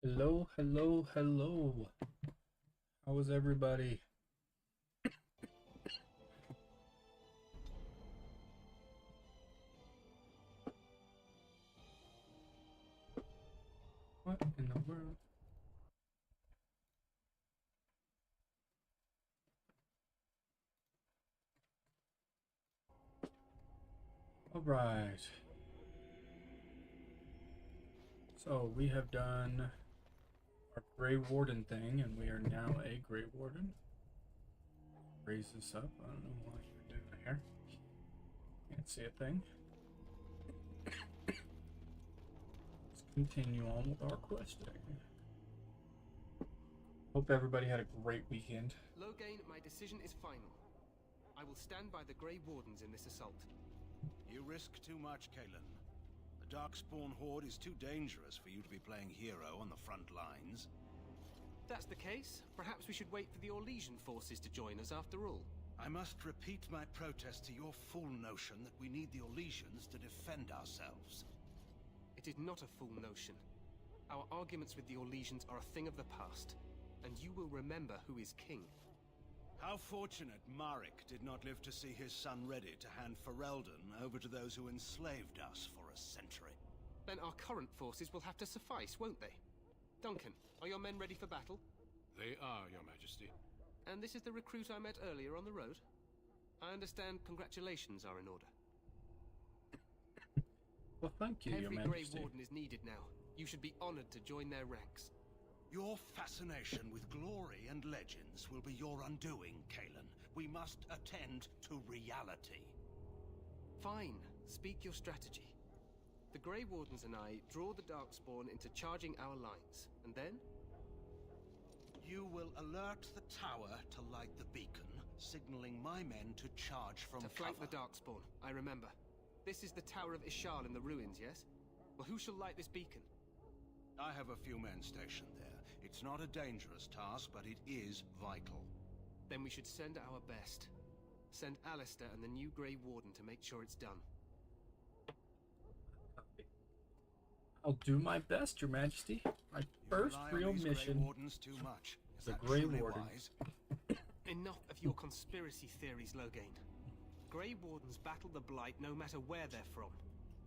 Hello, hello, hello. How is everybody? What in the world? All right. So we have done our Grey Warden thing, and we are now a Grey Warden. Raise this up. I don't know why you're doing here. Can't see a thing. Let's continue on with our questing. Hope everybody had a great weekend. Loghain, my decision is final. I will stand by the Grey Wardens in this assault. You risk too much, Kalen. The Darkspawn Horde is too dangerous for you to be playing hero on the front lines. If that's the case, perhaps we should wait for the Orlesian forces to join us after all. I must repeat my protest to your fool notion that we need the Orlesians to defend ourselves. It is not a fool notion. Our arguments with the Orlesians are a thing of the past, and you will remember who is king. How fortunate Marek did not live to see his son ready to hand Ferelden over to those who enslaved us for a century. Then our current forces will have to suffice, won't they? Duncan, are your men ready for battle? They are, Your Majesty. And this is the recruit I met earlier on the road? I understand congratulations are in order. Well, thank you, Your Every Majesty. Grey Warden is needed now. You should be honored to join their ranks. Your fascination with glory and legends will be your undoing, Kalen. We must attend to reality. Fine. Speak your strategy. The Grey Wardens and I draw the Darkspawn into charging our lines, and then? You will alert the tower to light the beacon, signaling my men to charge from To flank cover. the Darkspawn, I remember. This is the Tower of Ishal in the ruins, yes? Well, who shall light this beacon? I have a few men stationed there. It's not a dangerous task, but it is vital. Then we should send our best. Send Alistair and the new Grey Warden to make sure it's done. I'll do my best, Your Majesty. My first rely on real these mission. Grey Wardens too much. Is The that Grey truly Warden. wise? Enough of your conspiracy theories, Loghain. Grey Wardens battle the Blight no matter where they're from.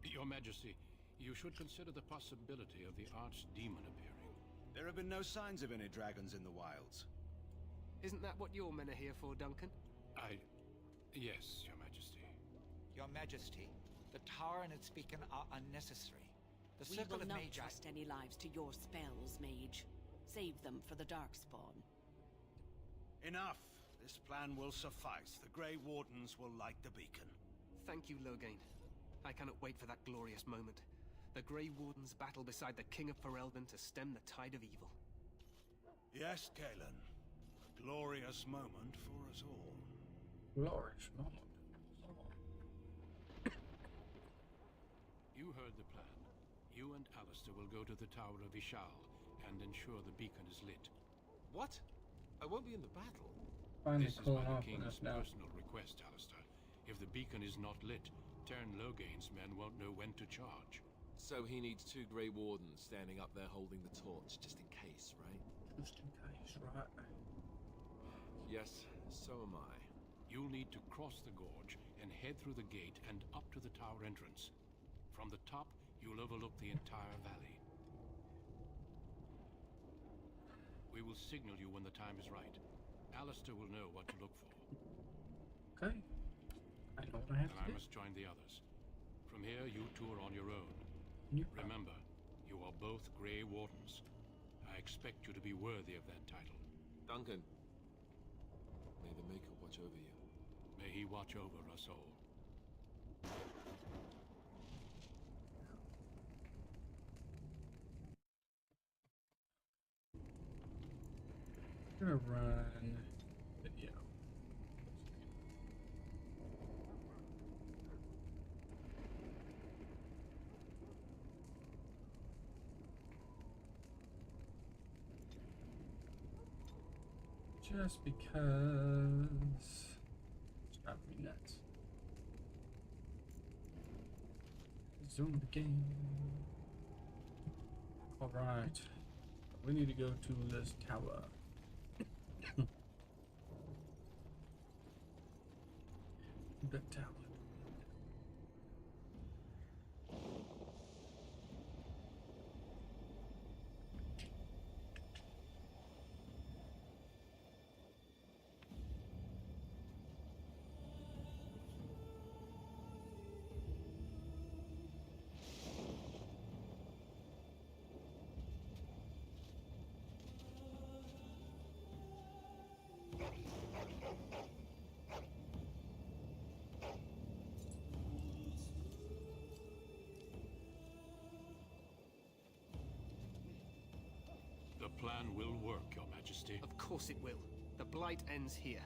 Your Majesty, you should consider the possibility of the archdemon appearing. There have been no signs of any dragons in the wilds. Isn't that what your men are here for, Duncan? Yes, Your Majesty. Your Majesty, the tower and its beacon are unnecessary. The We circle will of not Magi... trust any lives to your spells, mage. Save them for the Darkspawn. Enough. This plan will suffice. The Grey Wardens will light the beacon. Thank you, Loghain. I cannot wait for that glorious moment. The Grey Wardens battle beside the King of Ferelden to stem the tide of evil. Yes, Kalen. A glorious moment for us all. Glorious moment. You heard the plan. You and Alistair will go to the Tower of Ishal and ensure the beacon is lit. What? I won't be in the battle. Finally This is pulling by the off on King's us now. personal request, Alistair. If the beacon is not lit, Tern Loghain's men won't know when to charge. So he needs two Grey Wardens standing up there holding the torch, just in case, right? Just in case, right? Yes, so am I. You'll need to cross the gorge and head through the gate and up to the tower entrance. From the top, you'll overlook the entire valley. We will signal you when the time is right. Alistair will know what to look for. Okay. I know what I have And to I do. must join the others. From here, you two are on your own. Remember, you are both Grey Wardens. I expect you to be worthy of that title. Duncan, may the Maker watch over you. May he watch over us all. I'm gonna run video. Just because it's driving me nuts. Zoom the game. Alright. we need to go to this tower. The tower. The plan will work, Your Majesty. Of course it will. The Blight ends here.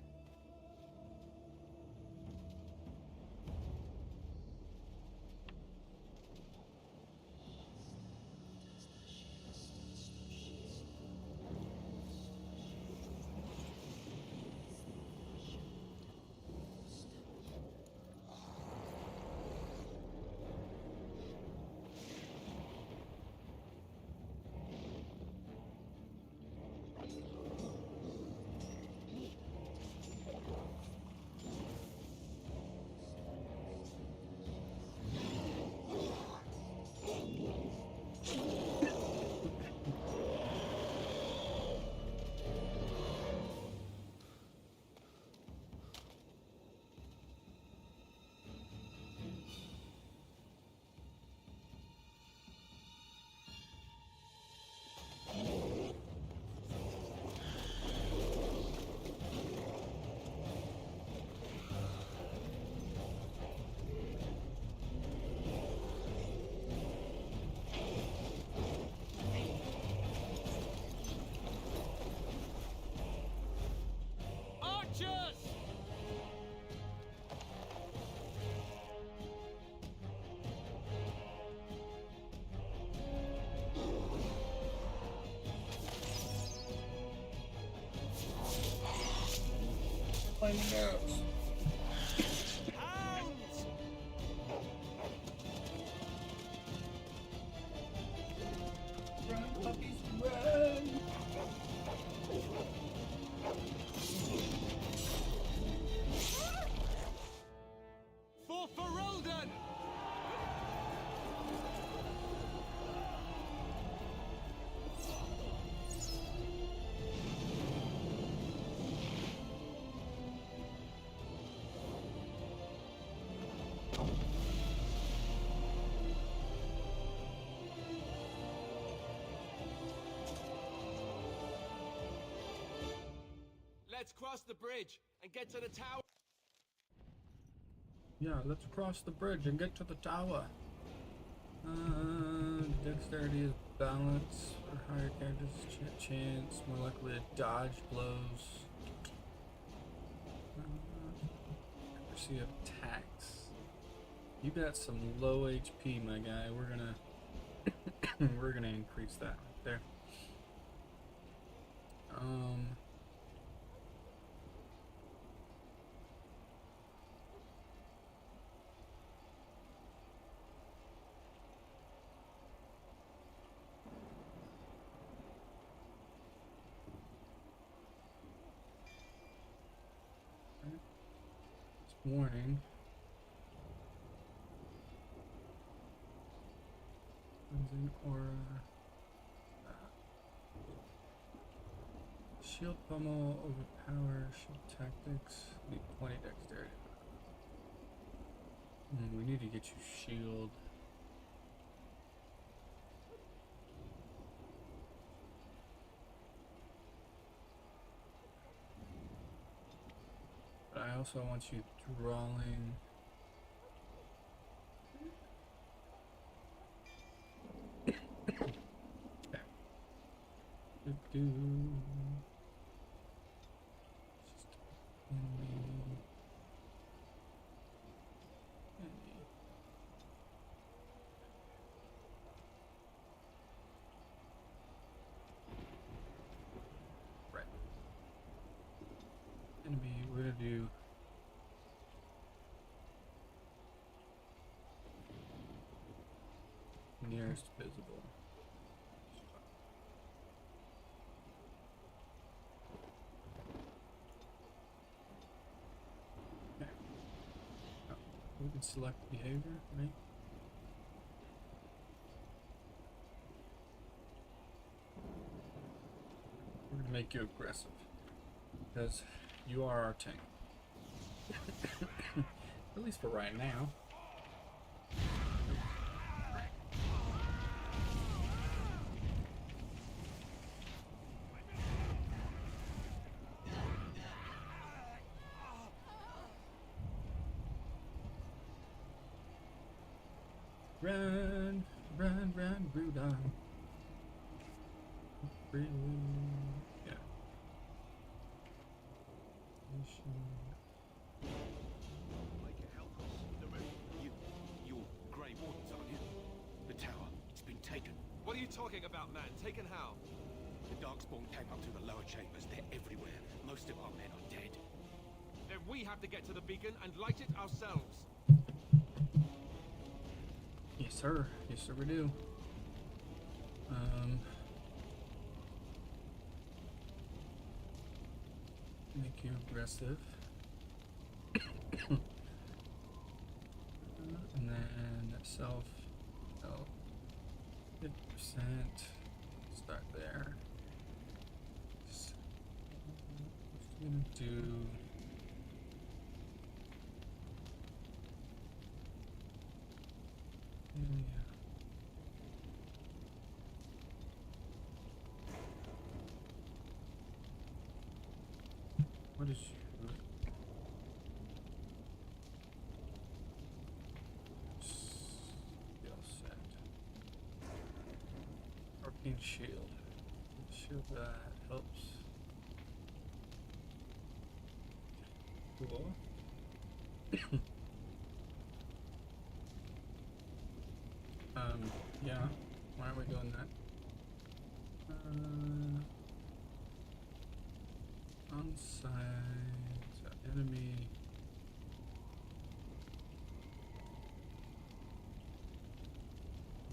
Flaming arrows. Hounds! Run, puppies, run! For Ferelden! Let's cross the bridge and get to the tower. Yeah, let's cross the bridge and get to the tower. Dexterity is balance for higher characters, chance, more likely to dodge blows. Accuracy of attacks. You got some low HP, my guy. We're gonna increase that right there. Warning. Cleansing aura. Shield pummel, overpower, shield tactics. Need 20 dexterity. We need to get you shield. But I also want you drawing. Right. We're gonna do nearest visible. We can select behavior, right? We're gonna make you aggressive because you are our tank. At least for right now. Run, run, run, Rudon. Really? Yeah. You're Grey Wardens, aren't you? The tower, it's been taken. What are you talking about, man? Taken how? The Darkspawn came up through the lower chambers. They're everywhere. Most of our men are dead. Then we have to get to the beacon and light it ourselves. Yes, sir. Yes, sir, we do. Make you aggressive. And then self help 50%. Start there. Just gonna do what is your skill set? Arcane shield. Shield that helps. Cool. Yeah. Why are we doing that? On side, enemy.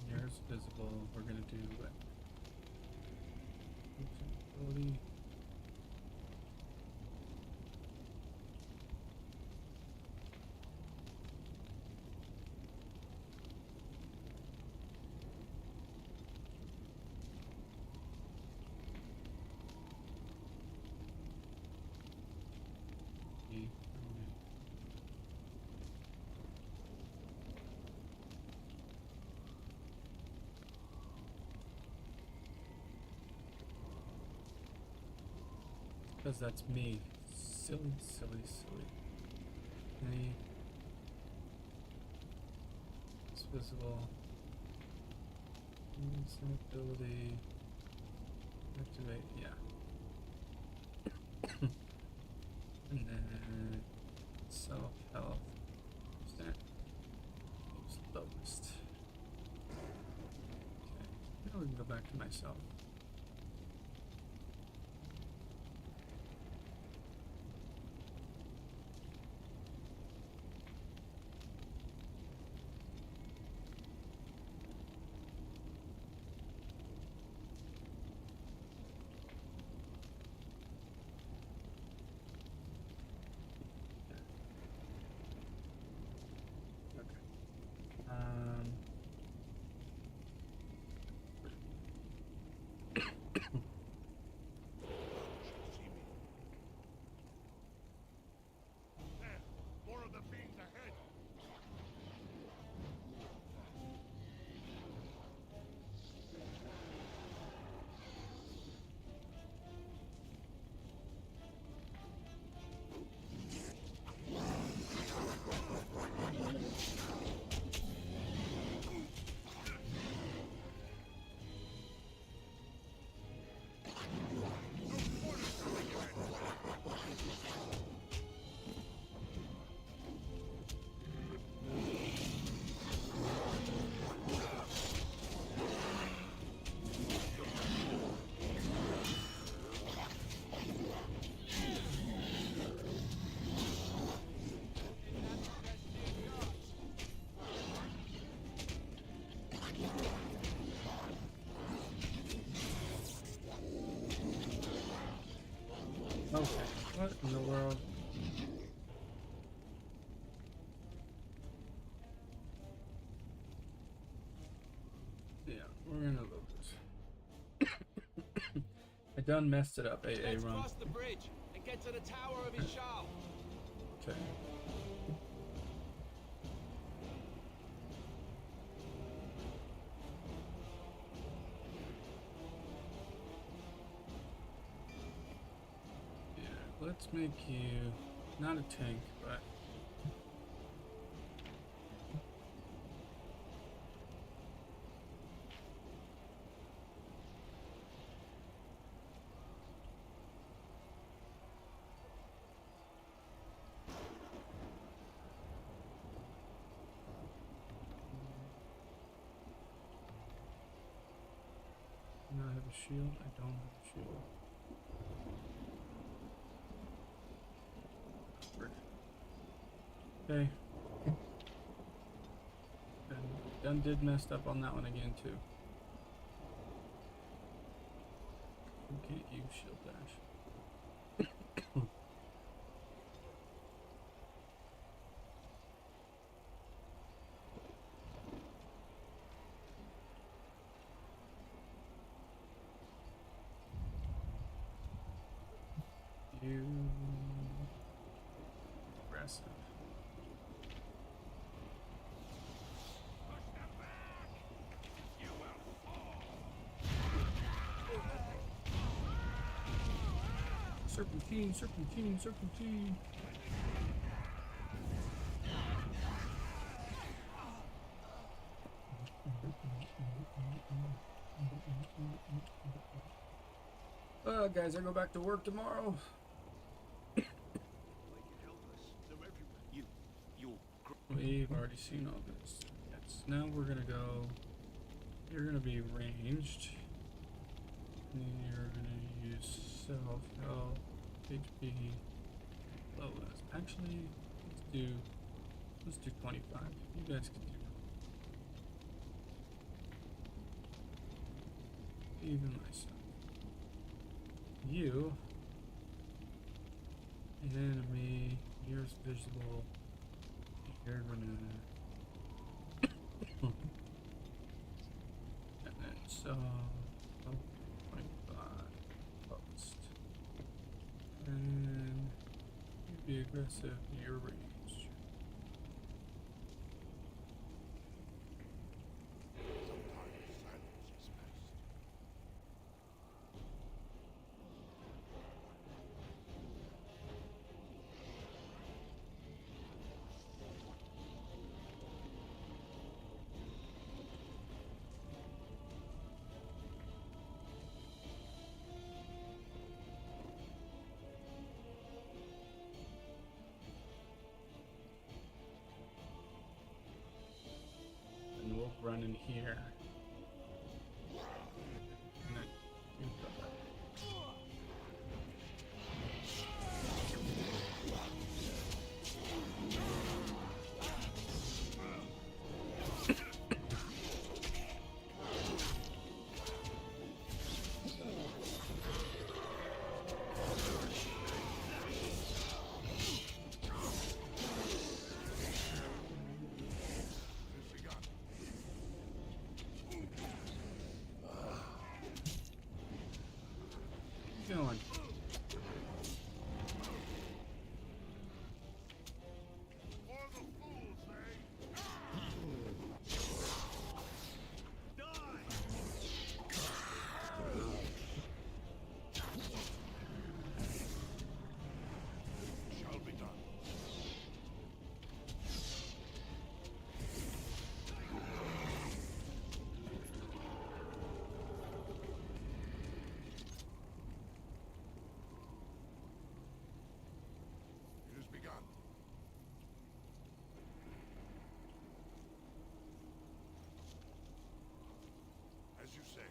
Nearest visible. We're gonna do what? Ability. Because that's me. Silly, silly, silly. Any. It's visible. Instant ability. Activate, yeah. And then self health. Percent. Lowest. Okay. Now we can go back to myself. Okay, what in the world? we're gonna load this. I done messed it up. Let's run. cross the bridge and get to the Tower of Ishal. Okay. Yeah, let's make you not a tank, but do I have a shield? I don't have a shield. Okay. Done did messed up on that one again too. Okay, you shield dash. You aggressive. Serpentine, serpentine, serpentine. Guys, I go back to work tomorrow. We've already seen all this. Yes. Now we're gonna go. You're gonna be ranged. And then you're gonna use self health, HP, low less. Actually, let's do 25. You guys can do it. Even myself. You, enemy, yours visible. You're gonna and then so 25 post. And you be aggressive, you're ranged. Run in here. And then going. As you say.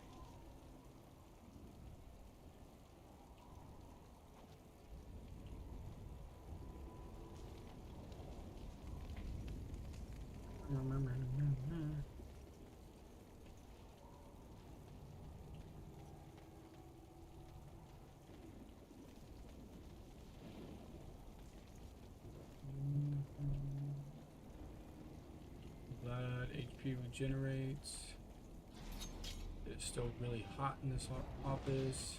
Remember. Blood, HP regenerates. It's still really hot in this office.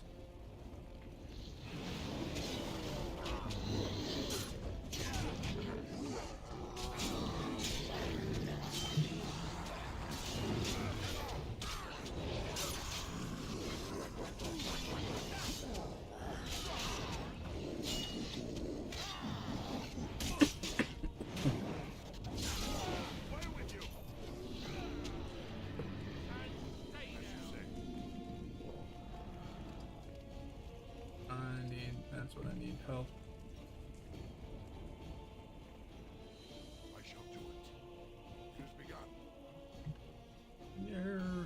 That's what I need help. I shall do it. It has begun. Yeah.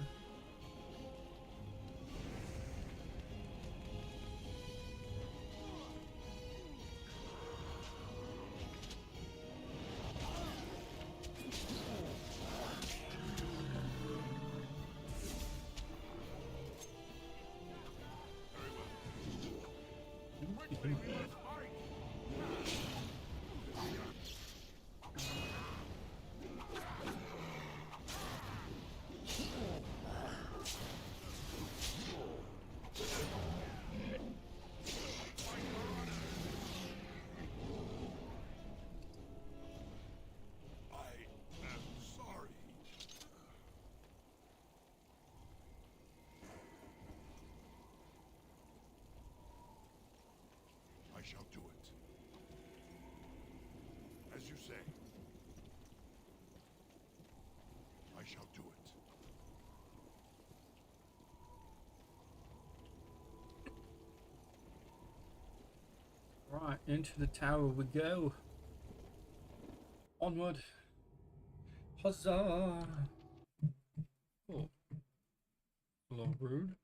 I shall do it. As you say. I shall do it. Right, into the tower we go. Onward. Huzzah! Oh. A little rude.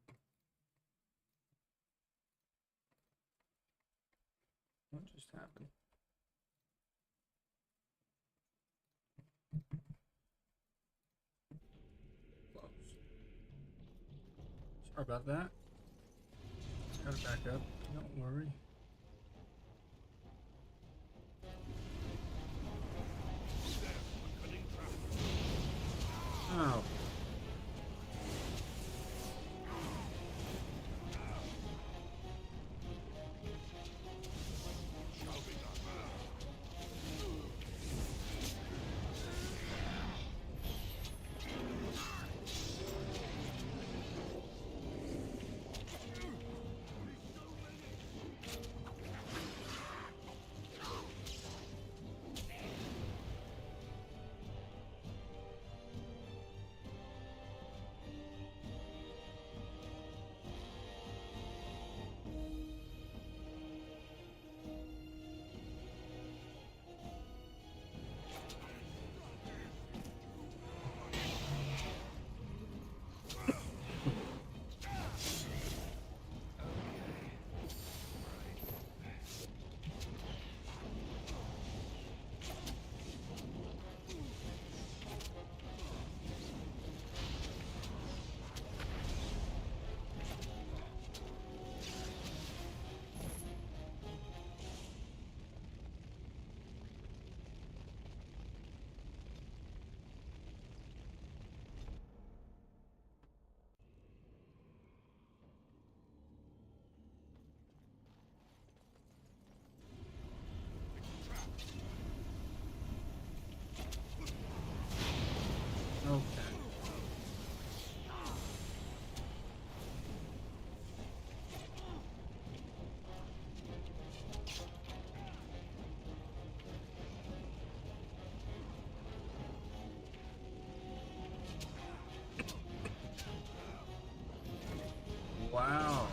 What just happened? Close. Sorry about that. Gotta back up. Don't worry. Oh. Okay. Wow.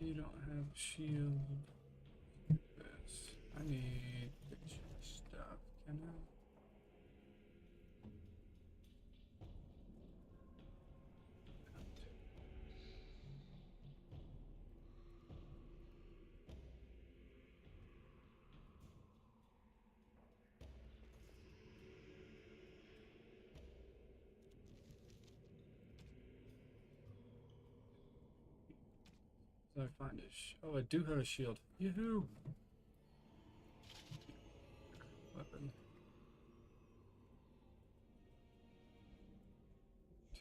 You don't have a shield. This. I need picture stuff. Can I? So I find it. Oh, I do have a shield. Yoo-hoo! Weapon.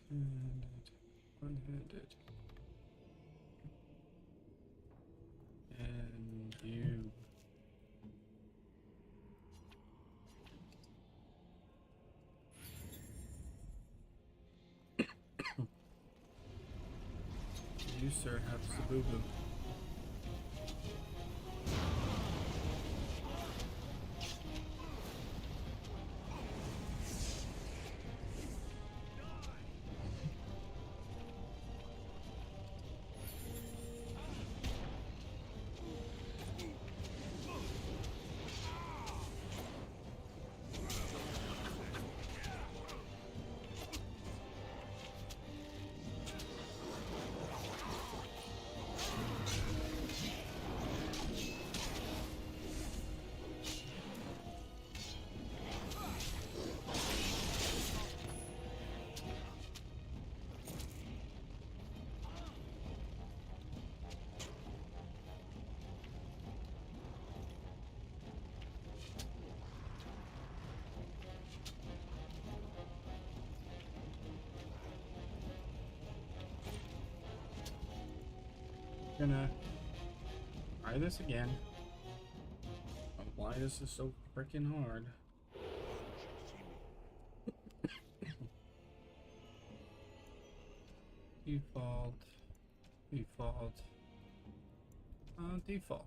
Two-handed. One-handed. And you. You, sir, have Sabubu. Gonna try this again. Why this is so freaking hard. Default. Default. Default.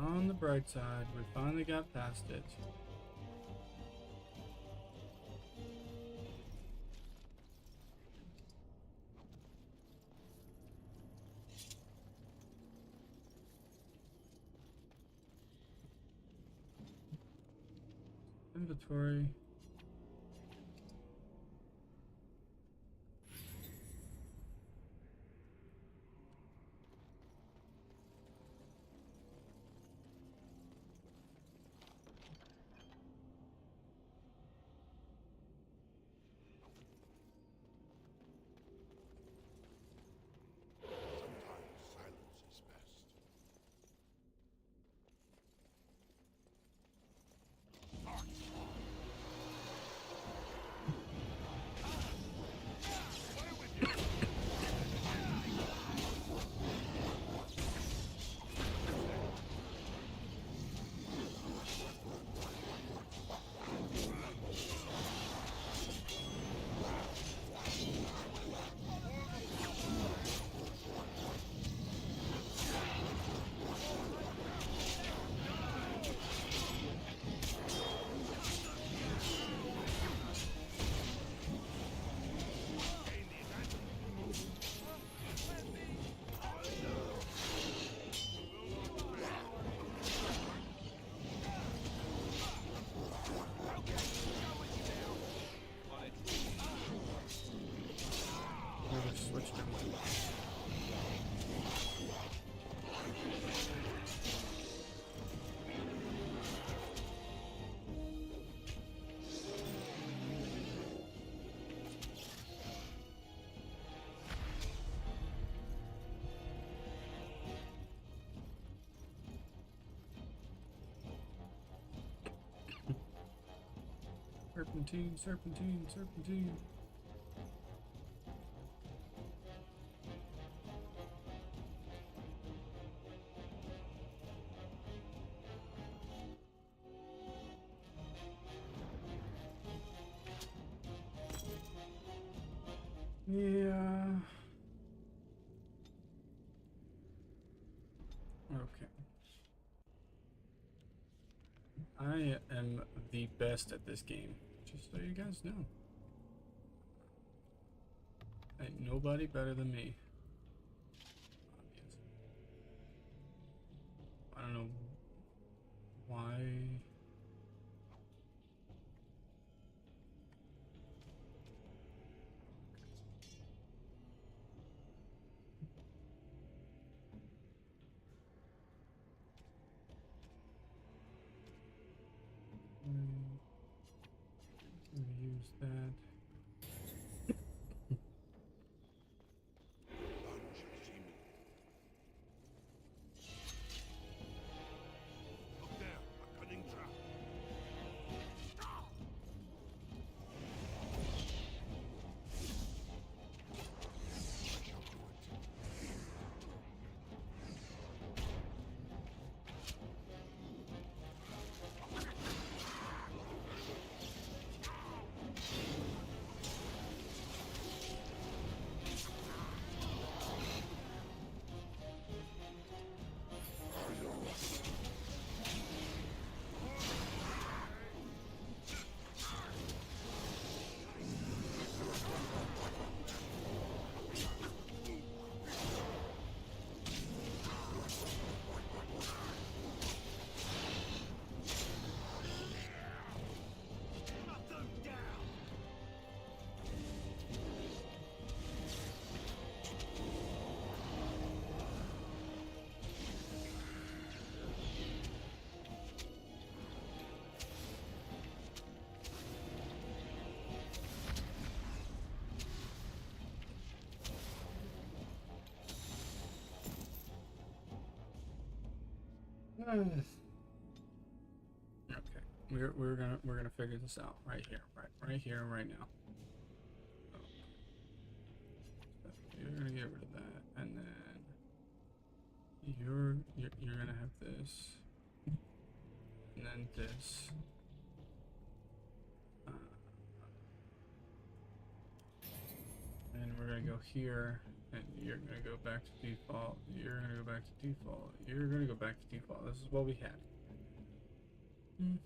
On the bright side, we finally got past it. Inventory. Serpentine, serpentine, serpentine. Yeah. Okay. I am the best at this game, just so you guys know. Ain't nobody better than me. I don't know why. Use that. Look there, a cunning trap. I shall do it. Okay, we're gonna figure this out right here, right here, right now. So you're gonna get rid of that, and then you're gonna have this, and then this. And we're gonna go here. And you're gonna go back to default. You're gonna go back to default. You're gonna go back to default. This is what we had. I'm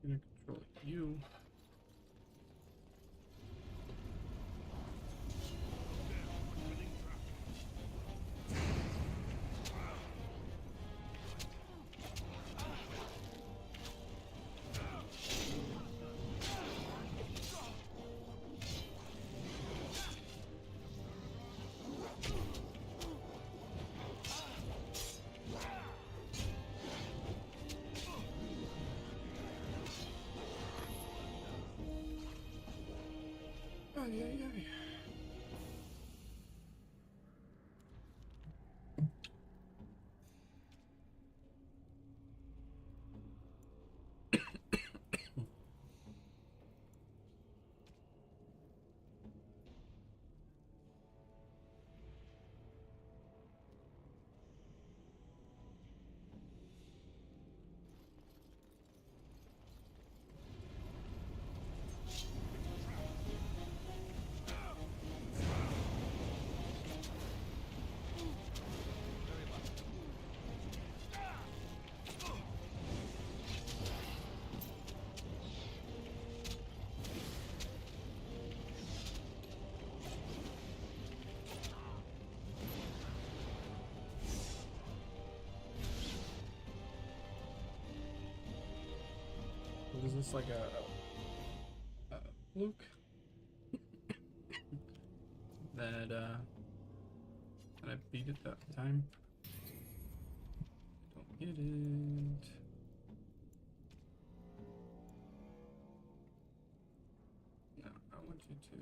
gonna control you. Ay, ay, ay. What is this, like a fluke? that I beat it that time? I don't get it. No, I want you to.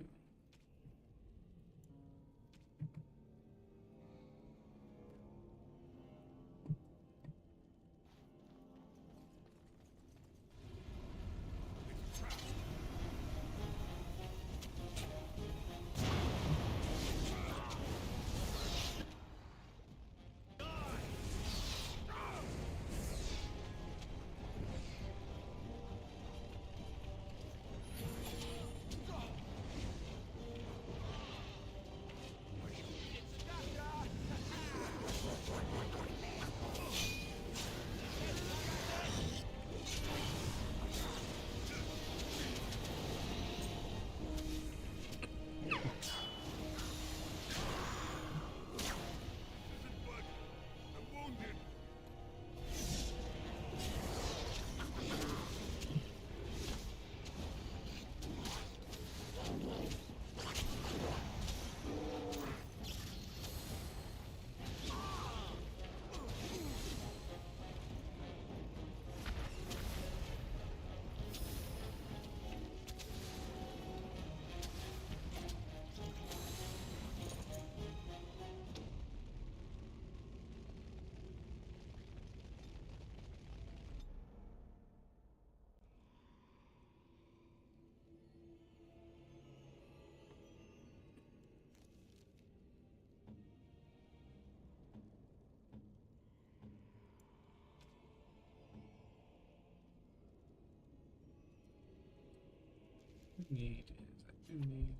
Need is I do need.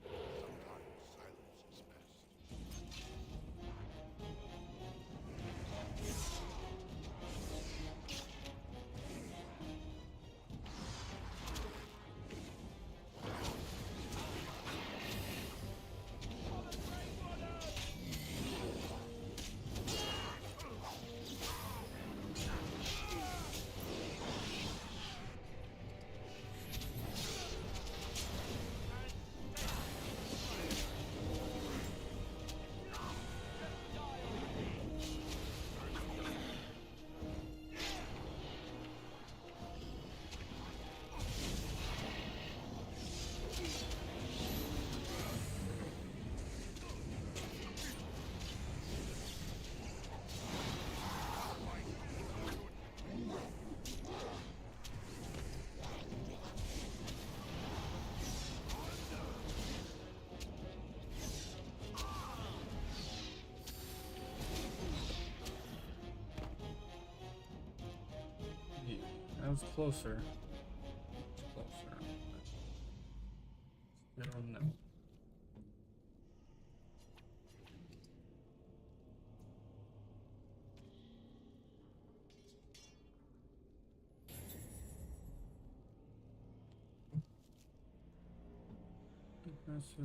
Sometimes silence is best. That was closer. It's closer. I don't know. Aggressive.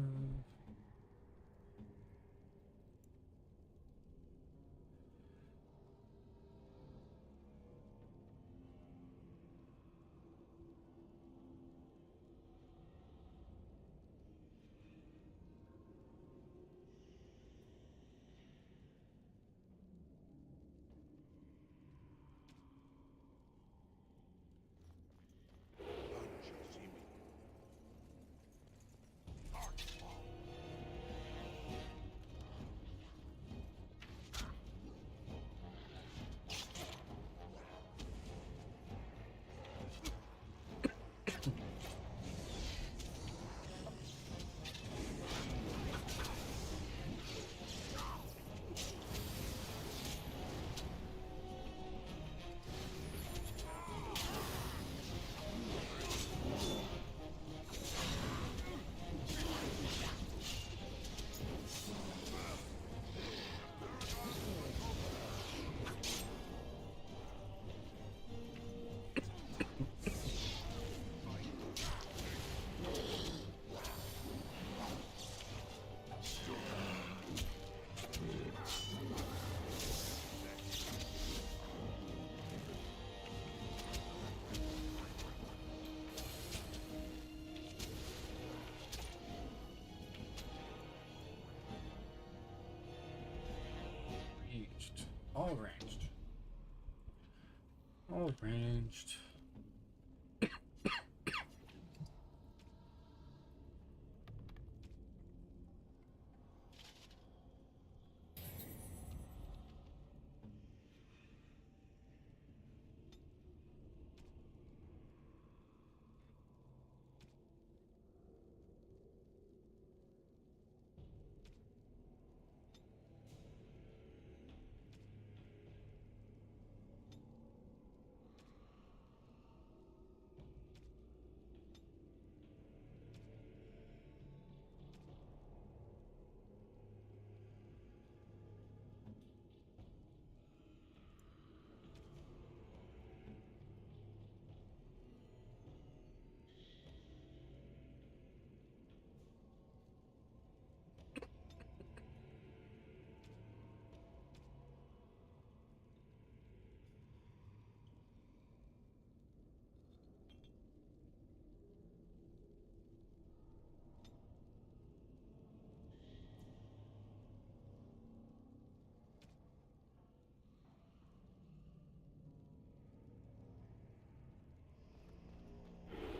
All ranged. All ranged.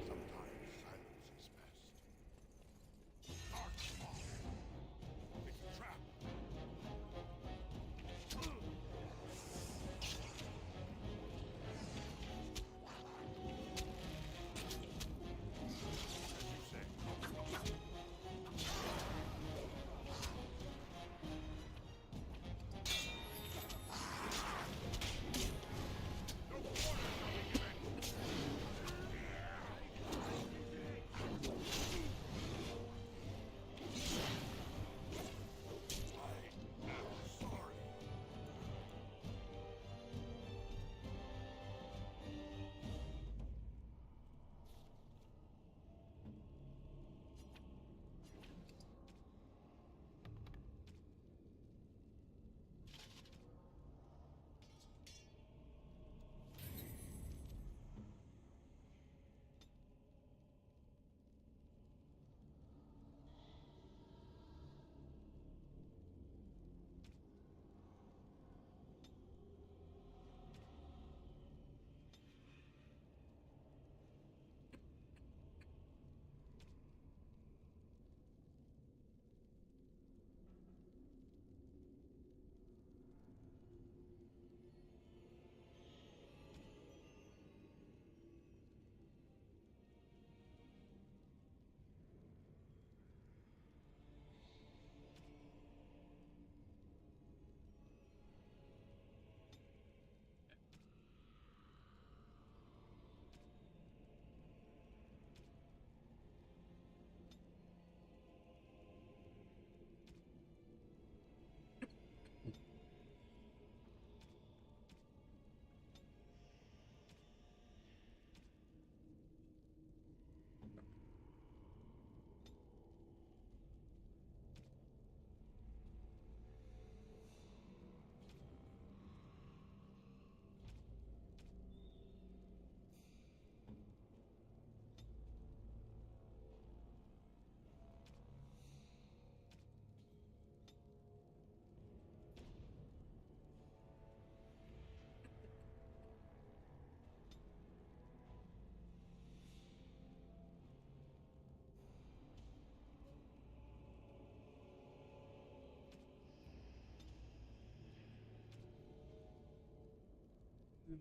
Sometimes silence is best. Dark Spawn. It's a trap. As you say. No quarter shall be given. I am sorry.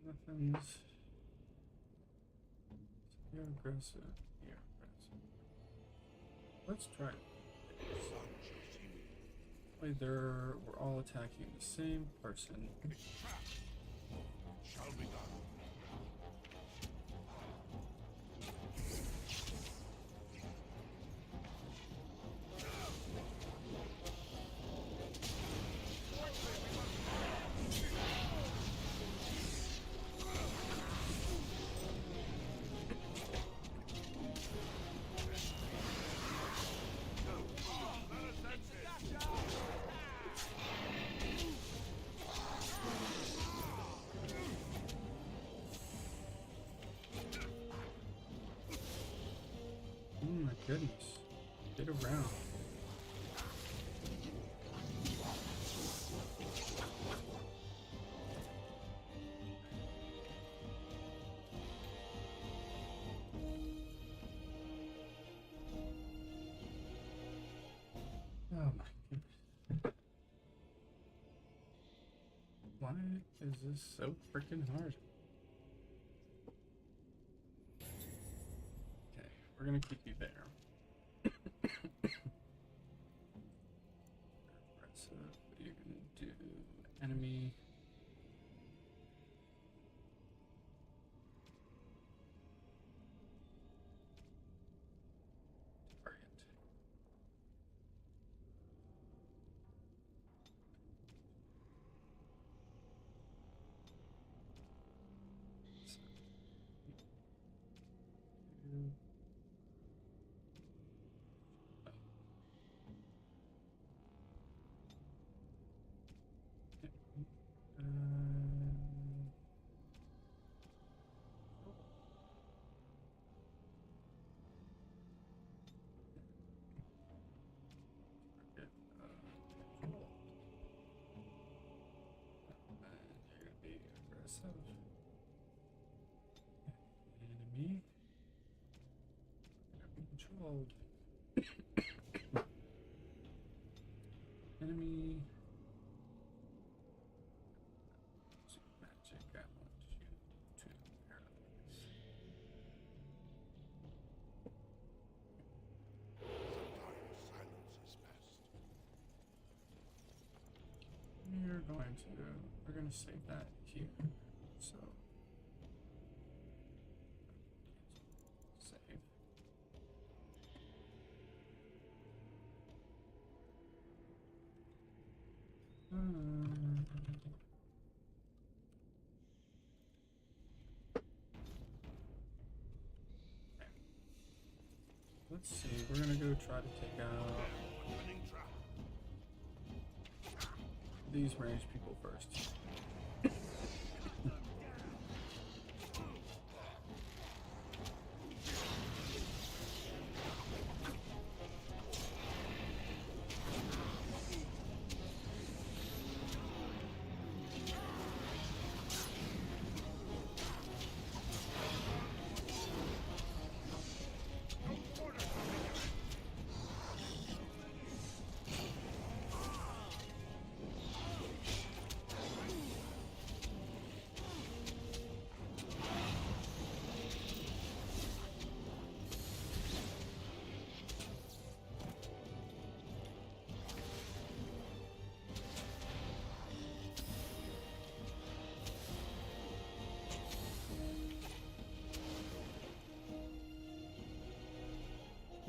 Weapons. You're aggressive. You're aggressive. Let's try it. The sun shall see me. Wait, we're all attacking the same person. It's a trap. Shall be done. Oh my goodness. Get around. Oh my goodness. Why is this so freaking hard? Okay, we're gonna keep you there. So you're gonna do enemy. Target. Enemy. Controlled. Enemy. Magic. I want you to paralyze. Sometimes silence is best. We're going to save that here. So. Save. Let's see, we're gonna go try to take out these ranged people first.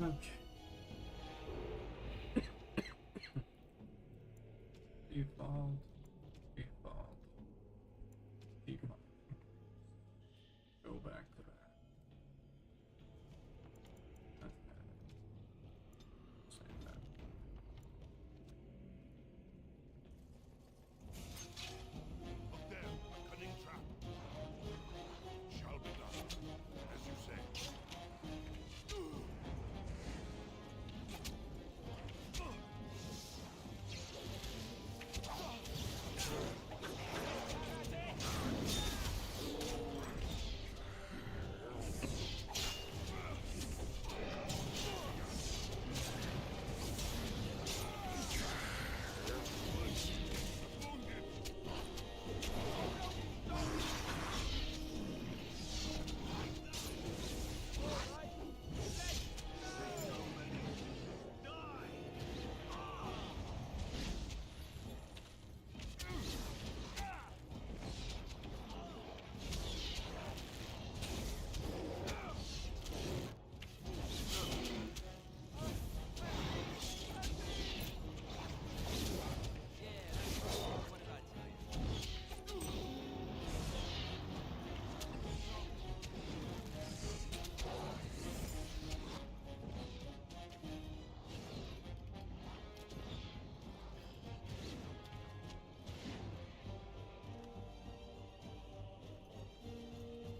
Okay. Default. Go back to that. Save that. Up there, a cunning trap. Shall be done, as you say.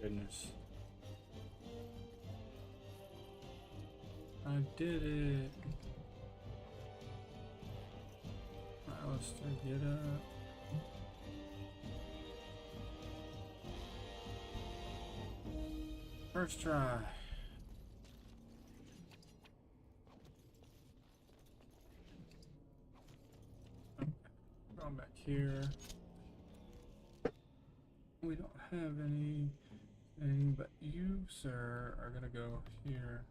Goodness. I did it. Alistair, get up. First try. Going back here. We don't have anything, but you, sir, are gonna go here.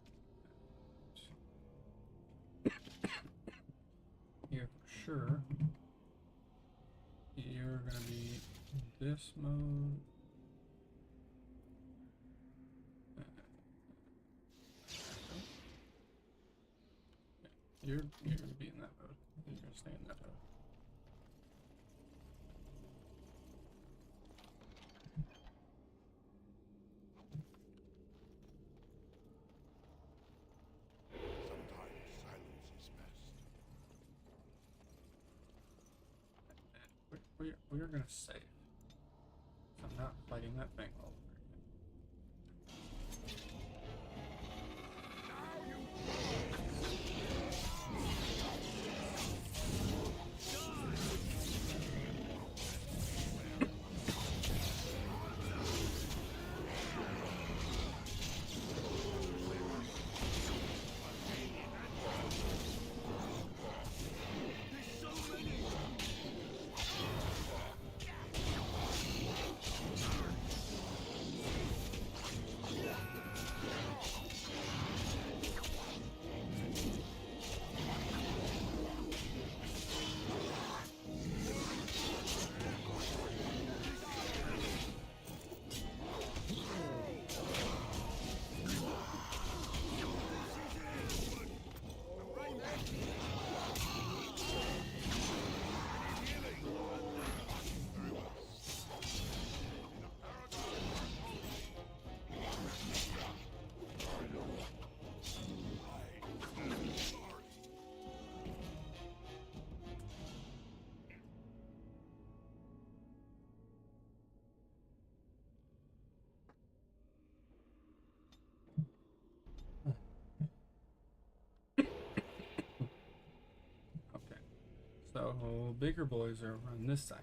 Here for sure. You're gonna be in this mode. You're gonna be in that mode. You're gonna stay in that mode. Sometimes silence is best. We're gonna save. So I'm not fighting that thing all over So bigger boys are on this side.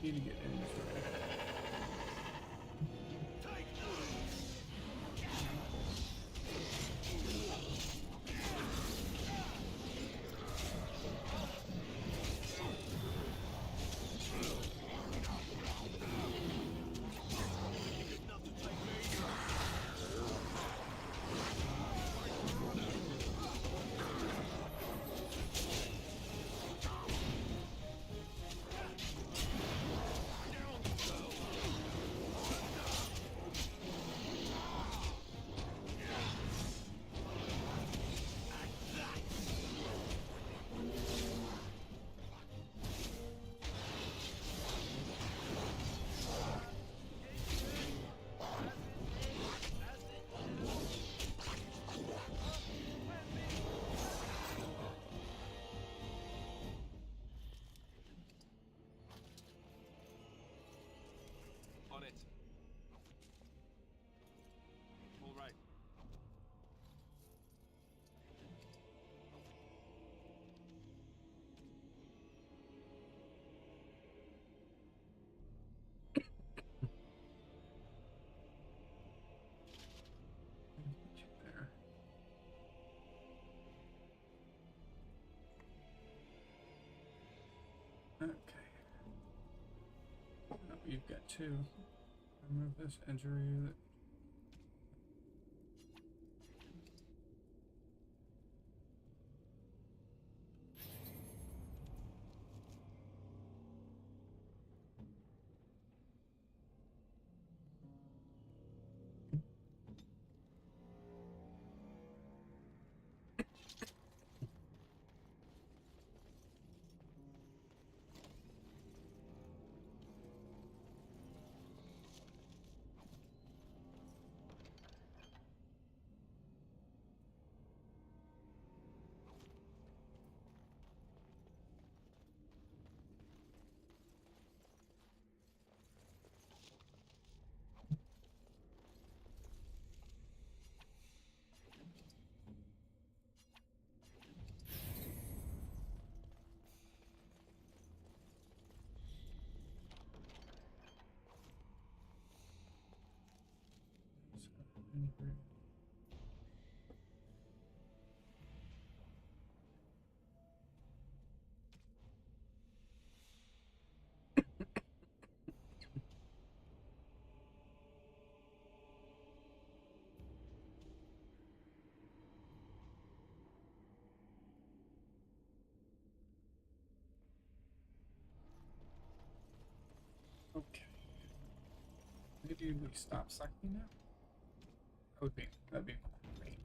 Need to get in this way. On it. All right. There. Okay. Now you've got two. Remove this injury. Okay. Maybe we stop cycling now? That'd be great.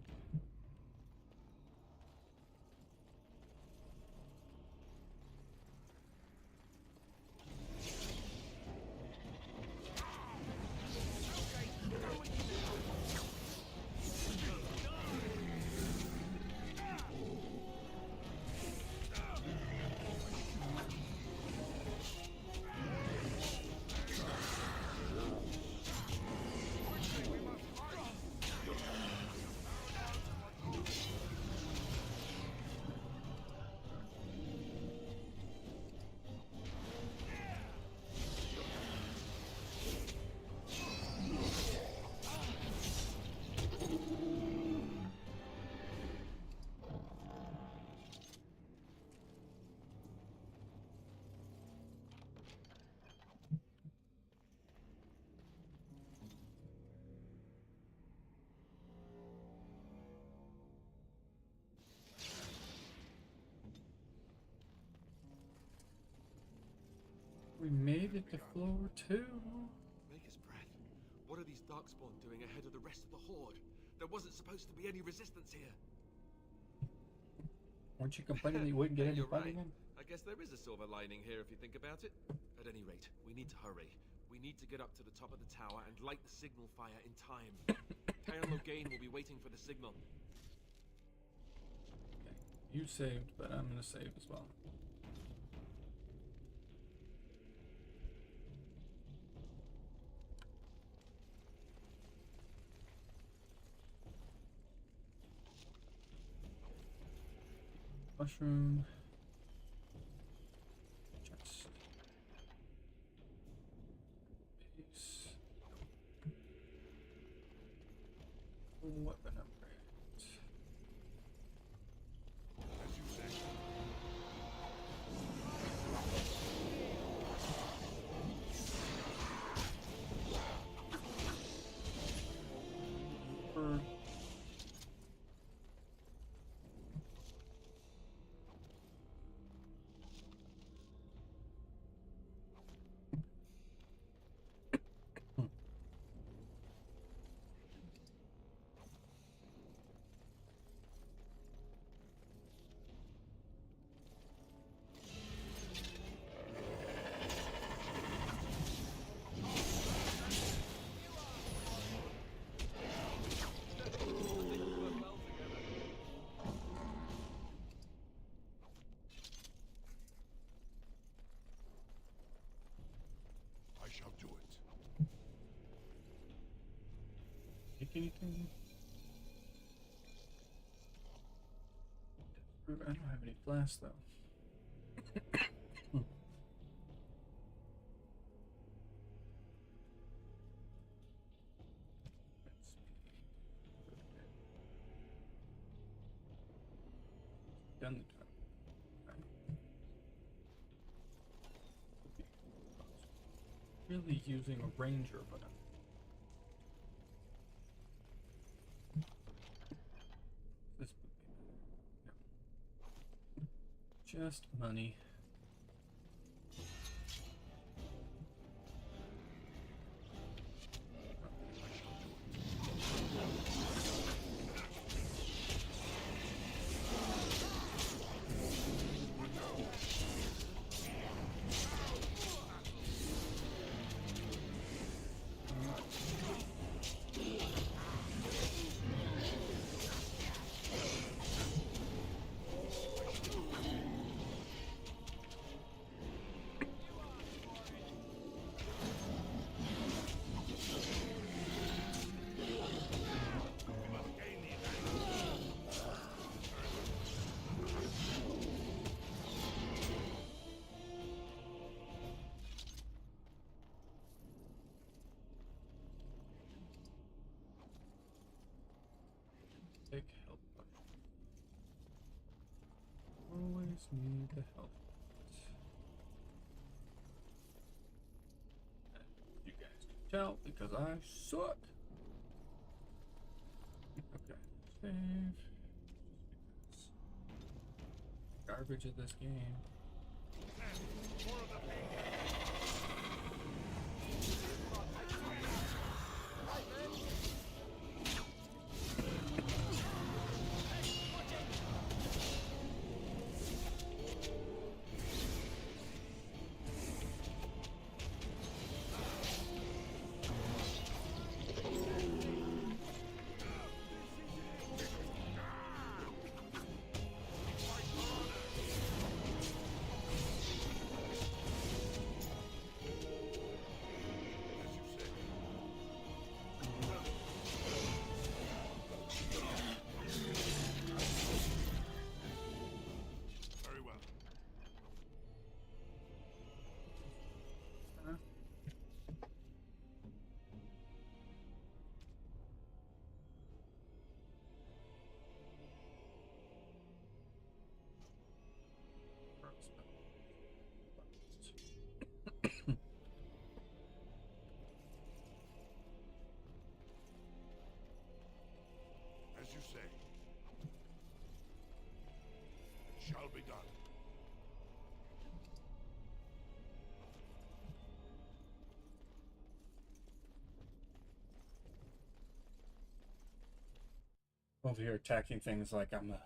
We made it to floor 2. Maker's breath. What are these darkspawn doing ahead of the rest of the horde? There wasn't supposed to be any resistance here. Weren't you complaining that you wouldn't get any You're fighting right. in? I guess there is a silver lining here if you think about it. At any rate, we need to hurry. We need to get up to the top of the tower and light the signal fire in time. Tail Logain will be waiting for the signal. Okay. You saved, but I'm gonna save as well. Mushroom. Chest. Base. Weapon upgrade. As you say. For I shall do it. take anything? I don't have any flasks though. Done the time. Really using a ranger, but this would be no. Just money. take health potion. Always need the health potions. You guys can tell because I suck. Okay, save. Just because garbage of this game. More of the pain. As you say, it shall be done. Over here attacking things like I'm a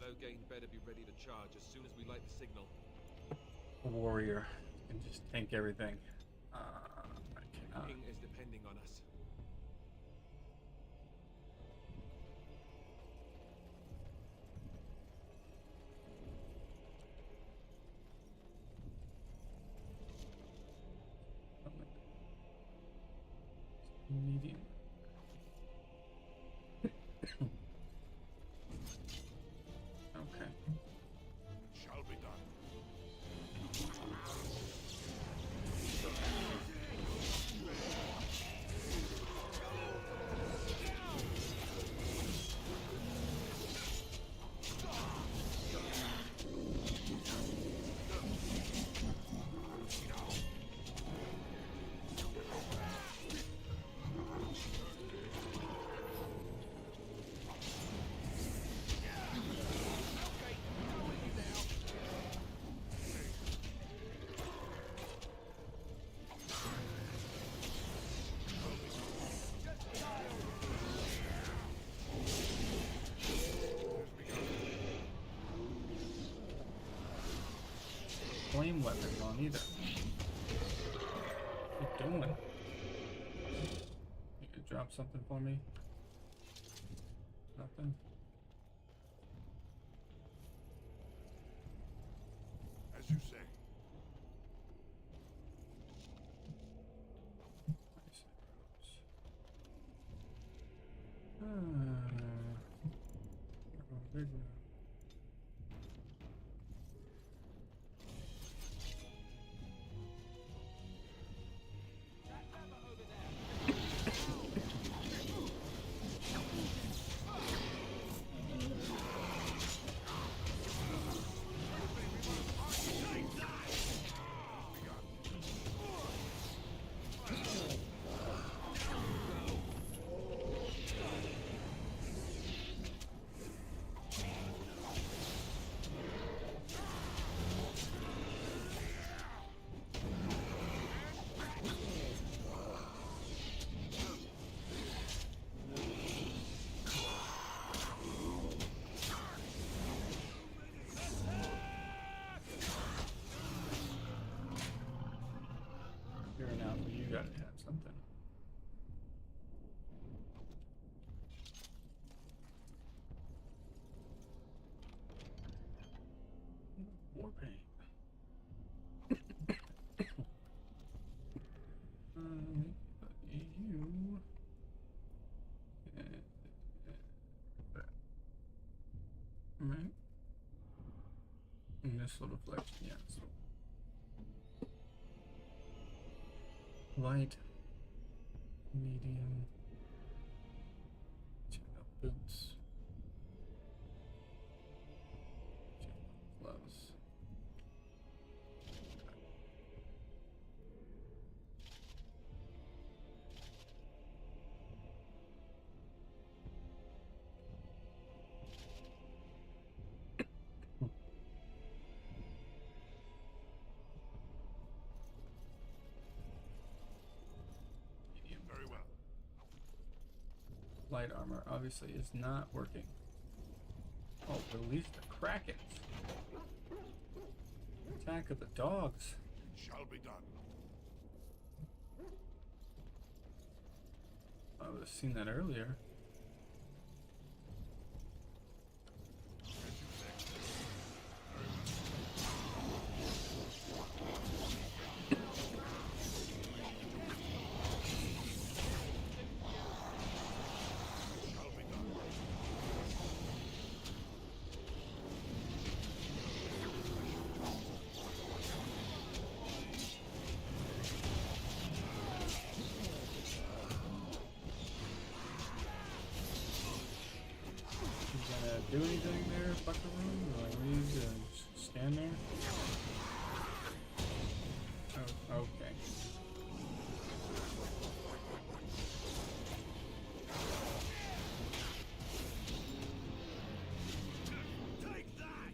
Loghain better be ready to charge as soon as we light the signal. warrior and just tank everything. I cannot. King is depending on us. Medium. Okay. It shall be done. Flame weapon on either. What you doing? You could drop something for me? Nothing? As you say. Nice arrows. Big one. Here now, you gotta have something. War paint. You. Right. And this little flex, yeah. So. Light, medium, check out boots. Blight armor obviously is not working. Oh, release the Krakens. Attack of the dogs. It shall be done. I would have seen that earlier. Do anything there, Buckaroo? Or I need to stand there? Oh, okay. Take that!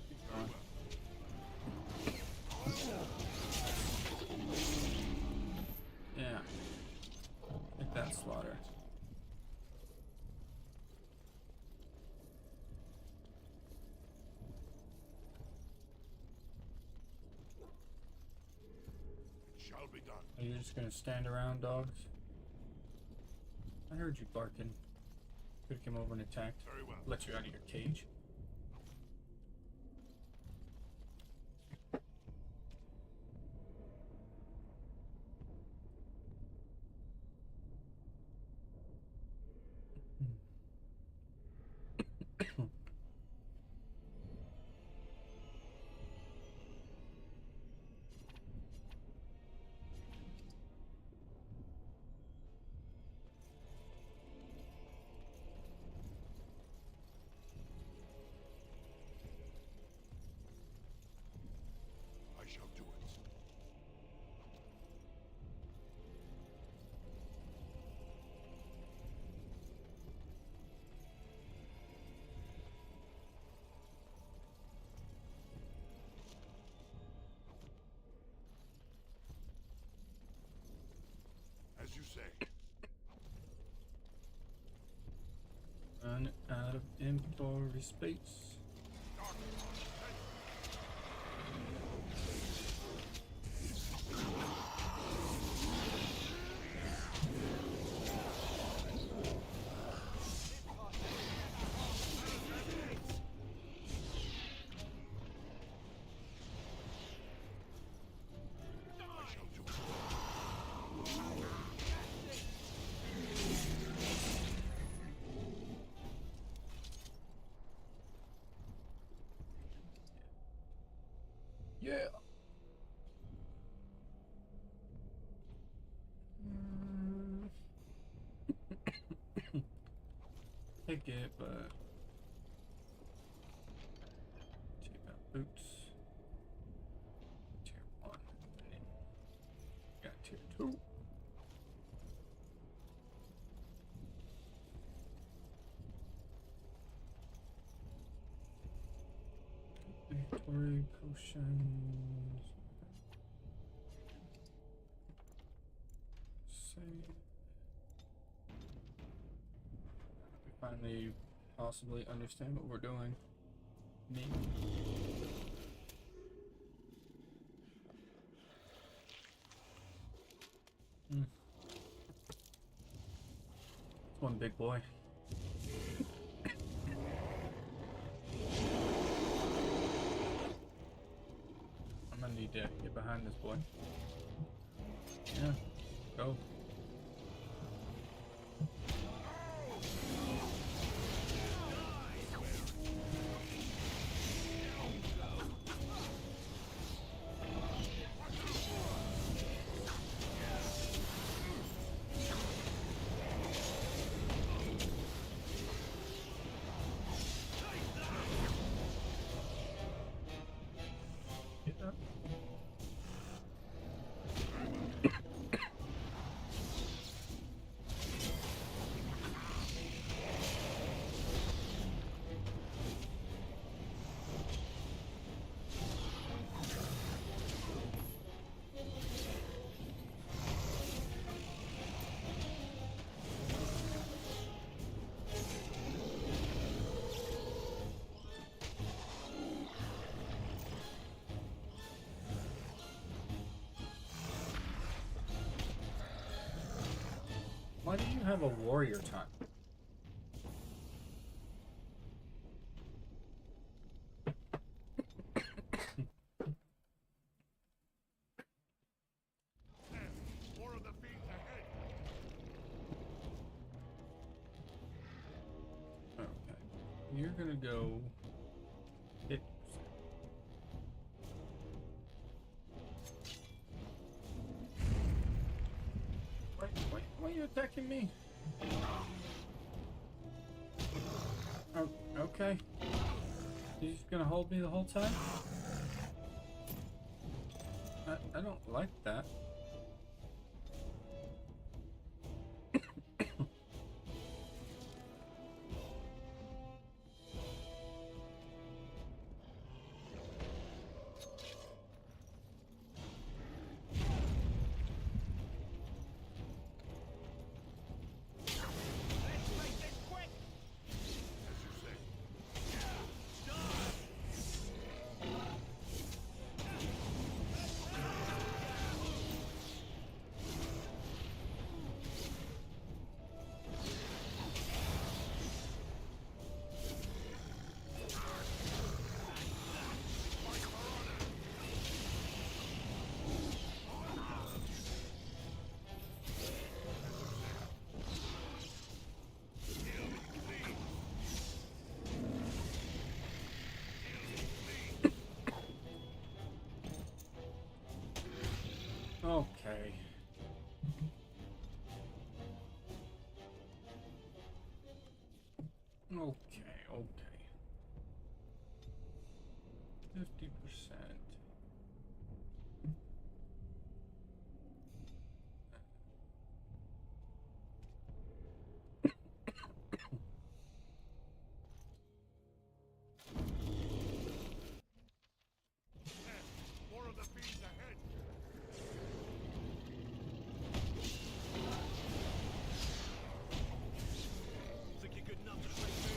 Keep going. Yeah. Get that slaughter. It shall be done. Are you just gonna stand around, dogs? I heard you barking. Could have come over and attacked. Very well. Let you out of your cage. I shall do it. As you say. Run out of inventory space. I shall do it. Yeah. Take it, but take out boots. Tier 1. Got tier 2. Victory potions. Save. We finally possibly understand what we're doing. Neat. One big boy. I'm gonna need to get behind this boy. Yeah, go. Get up. you have a warrior time? More of the fiends ahead. Okay. You're gonna go hit. Why are you attacking me? Oh, okay. You're just gonna hold me the whole time? I don't like that. Okay. Okay. 50%. More of the fiends ahead. Think you're good enough to face me?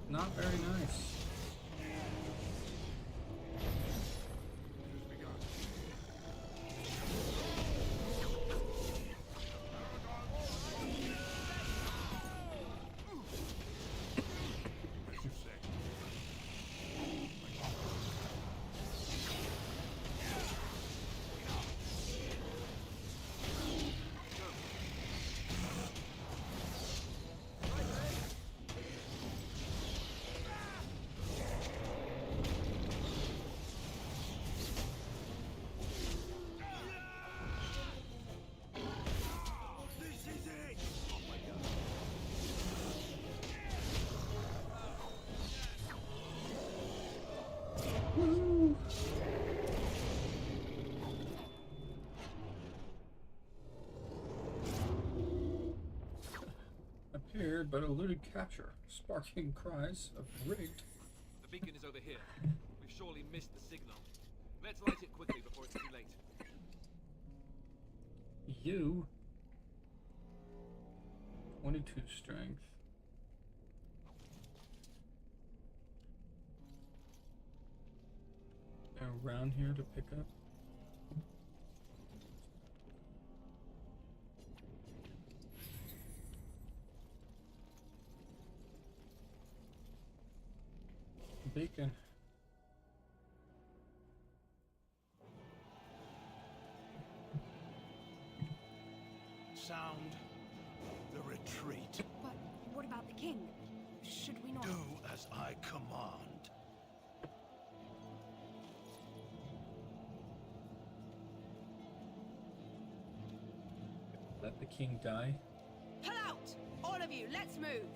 Not very nice. Appeared but eluded capture, sparking cries of rigged. The beacon is over here. We've surely missed the signal. Let's light it quickly before it's too late. You 22 strength. Around here to pick up. Beacon. Sound the retreat. But what about the king? Should we not... Do as I command. Let the king die. Pull out! All of you, let's move!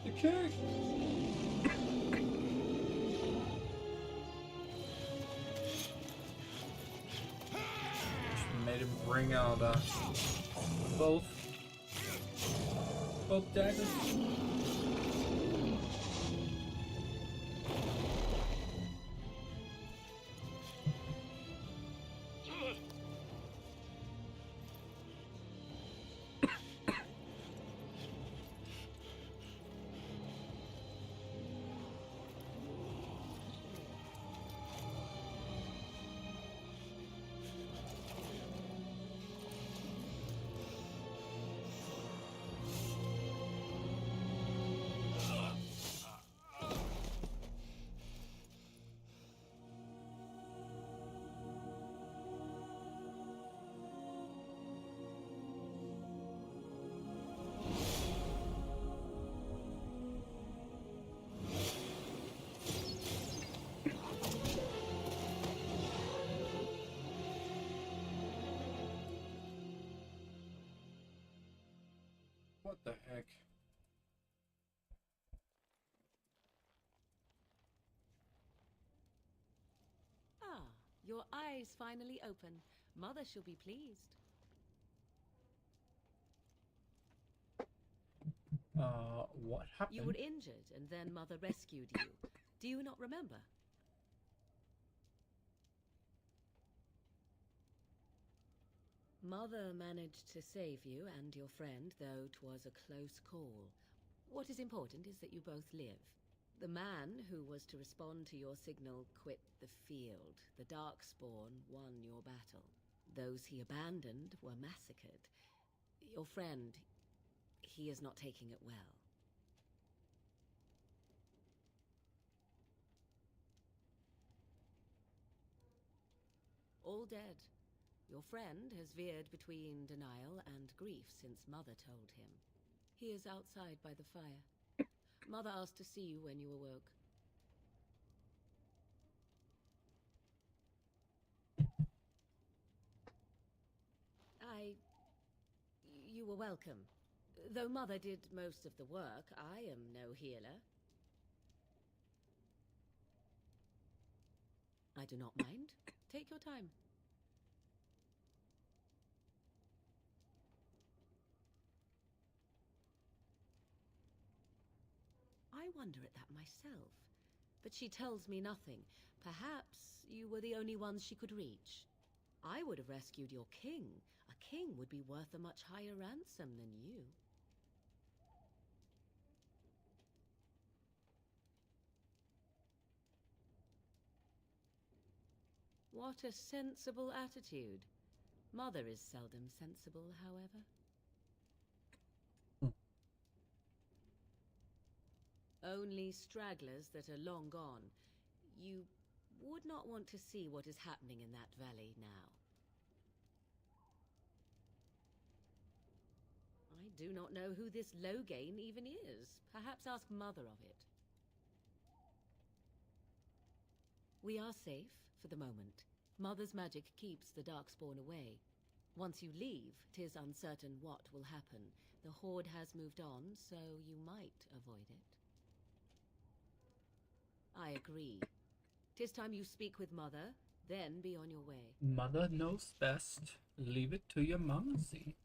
the king! Made him bring out both daggers. What the heck? Ah, your eyes finally open. Mother shall be pleased. What happened? You were injured, and then Mother rescued you. Do you not remember? Mother managed to save you and your friend, though 'twas a close call. What is important is that you both live. The man who was to respond to your signal quit the field. The Darkspawn won your battle. Those he abandoned were massacred. Your friend, he is not taking it well. All dead. Your friend has veered between denial and grief since Mother told him. He is outside by the fire. Mother asked to see you when you awoke. You were welcome. Though Mother did most of the work, I am no healer. I do not mind. Take your time. I wonder at that myself, but she tells me nothing. Perhaps you were the only ones she could reach. I would have rescued your king. A king would be worth a much higher ransom than you. What a sensible attitude. Mother is seldom sensible, however. Only stragglers that are long gone. You would not want to see what is happening in that valley now. I do not know who this Loghain even is. Perhaps ask Mother of it. We are safe, for the moment. Mother's magic keeps the Darkspawn away. Once you leave, 'tis uncertain what will happen. The Horde has moved on, so you might avoid it. I agree. 'Tis time you speak with Mother, then be on your way. Mother knows best. Leave it to your mamacy.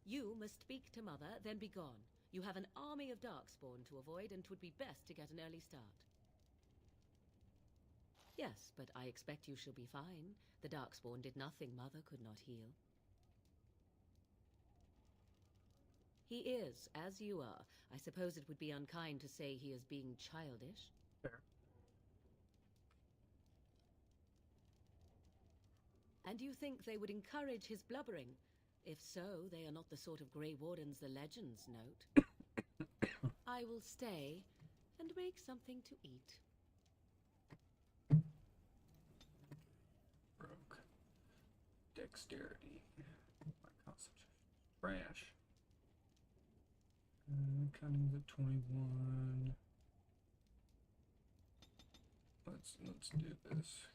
You must speak to Mother, then be gone. You have an army of Darkspawn to avoid, and 'twould be best to get an early start. Yes, but I expect you shall be fine. The Darkspawn did nothing Mother could not heal. He is, as you are. I suppose it would be unkind to say he is being childish. Fair. And you think they would encourage his blubbering? If so, they are not the sort of Grey Wardens the legends note. I will stay and make something to eat. Broke. Dexterity. My concentration. Trash. Cunning's at 21. Let's do this.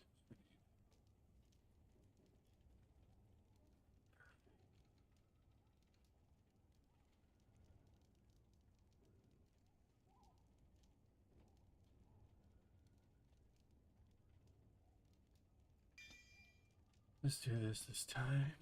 Let's do this time.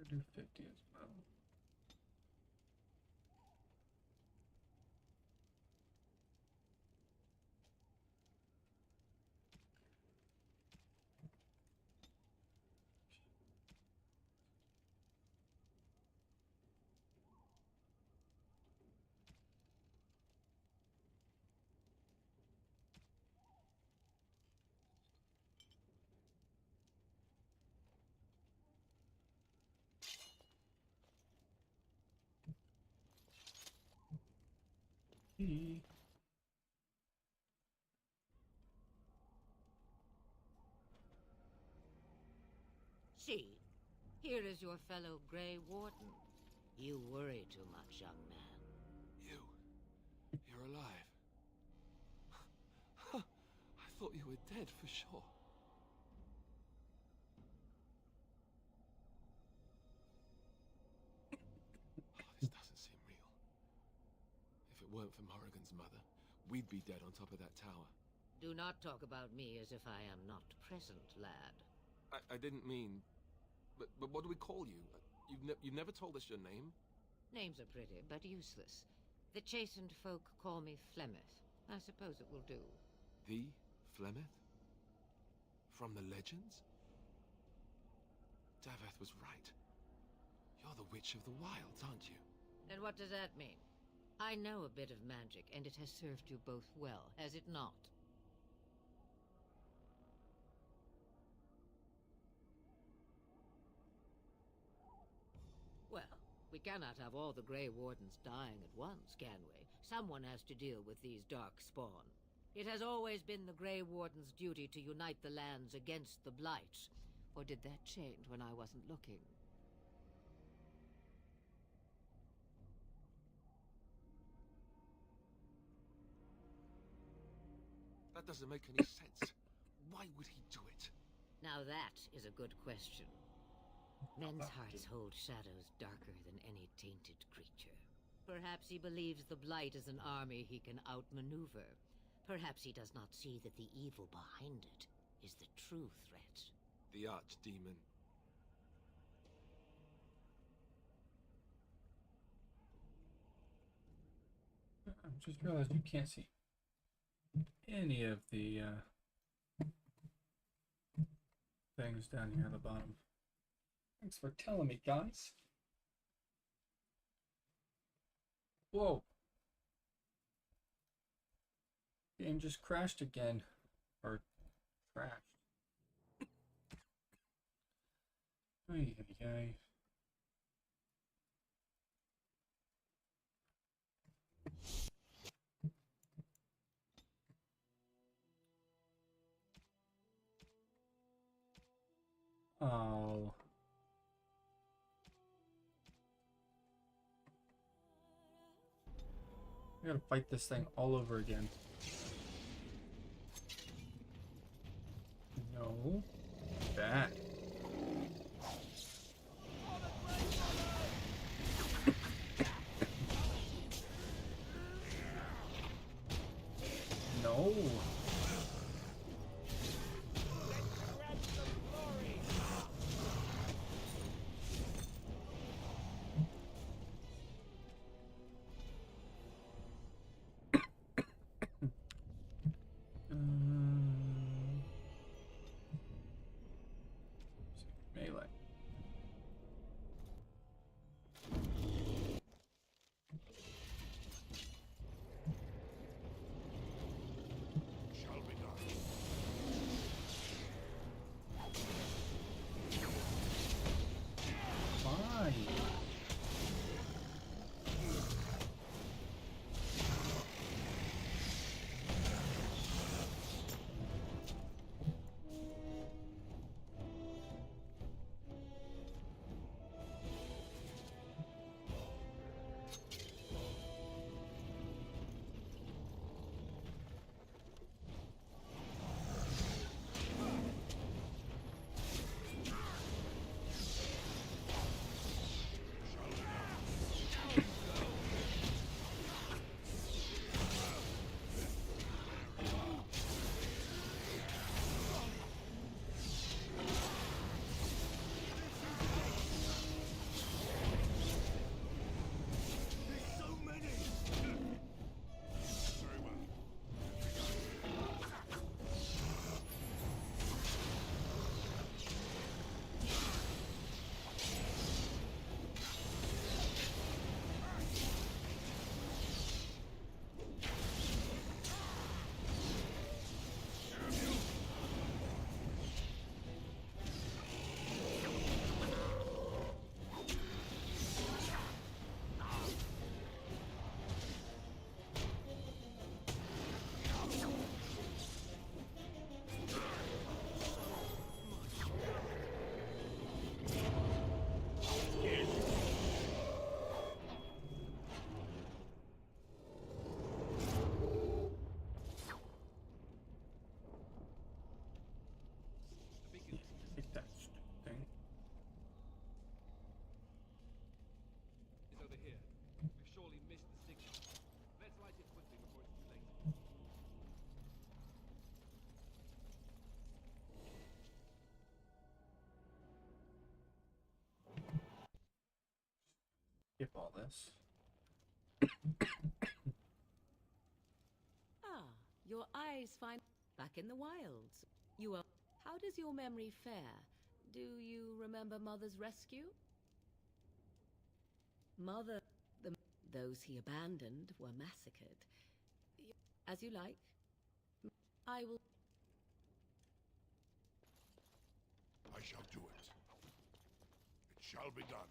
Do 50 as well. See, here is your fellow Grey Warden. You worry too much, young man. You're alive. I thought you were dead for sure. This doesn't seem real. If it weren't for Morrigan's mother, we'd be dead on top of that tower. Do not talk about me as if I am not present, lad. I didn't mean... But what do we call you? You've never told us your name? Names are pretty, but useless. The chastened folk call me Flemeth. I suppose it will do. The Flemeth? From the legends? Daveth was right. You're the Witch of the Wilds, aren't you? And what does that mean? I know a bit of magic, and it has served you both well, has it not? Well, we cannot have all the Grey Wardens dying at once, can we? Someone has to deal with these dark spawn. It has always been the Grey Warden's duty to unite the lands against the Blight. Or did that change when I wasn't looking? That doesn't make any sense. Why would he do it? Now that is a good question. Men's hearts hold shadows darker than any tainted creature. Perhaps he believes the Blight is an army he can outmaneuver. Perhaps he does not see that the evil behind it is the true threat. The archdemon. I just realized you can't see any of the things down here at the bottom. Thanks for telling me, guys. Whoa. Game just crashed again. Or crashed. Ay, ay, ay. Oh. I gotta fight this thing all over again. No. Back. No. Melee. Shall be done. Why? Take that stupid thing. Is over here. We've surely missed the signal. Let's light it quickly before it's too late. Skip all this. Ah, your eyes find back in the wilds. You are. How does your memory fare? Do you remember Mother's rescue? Mother, those he abandoned were massacred. As you like. I will. I shall do it. It shall be done.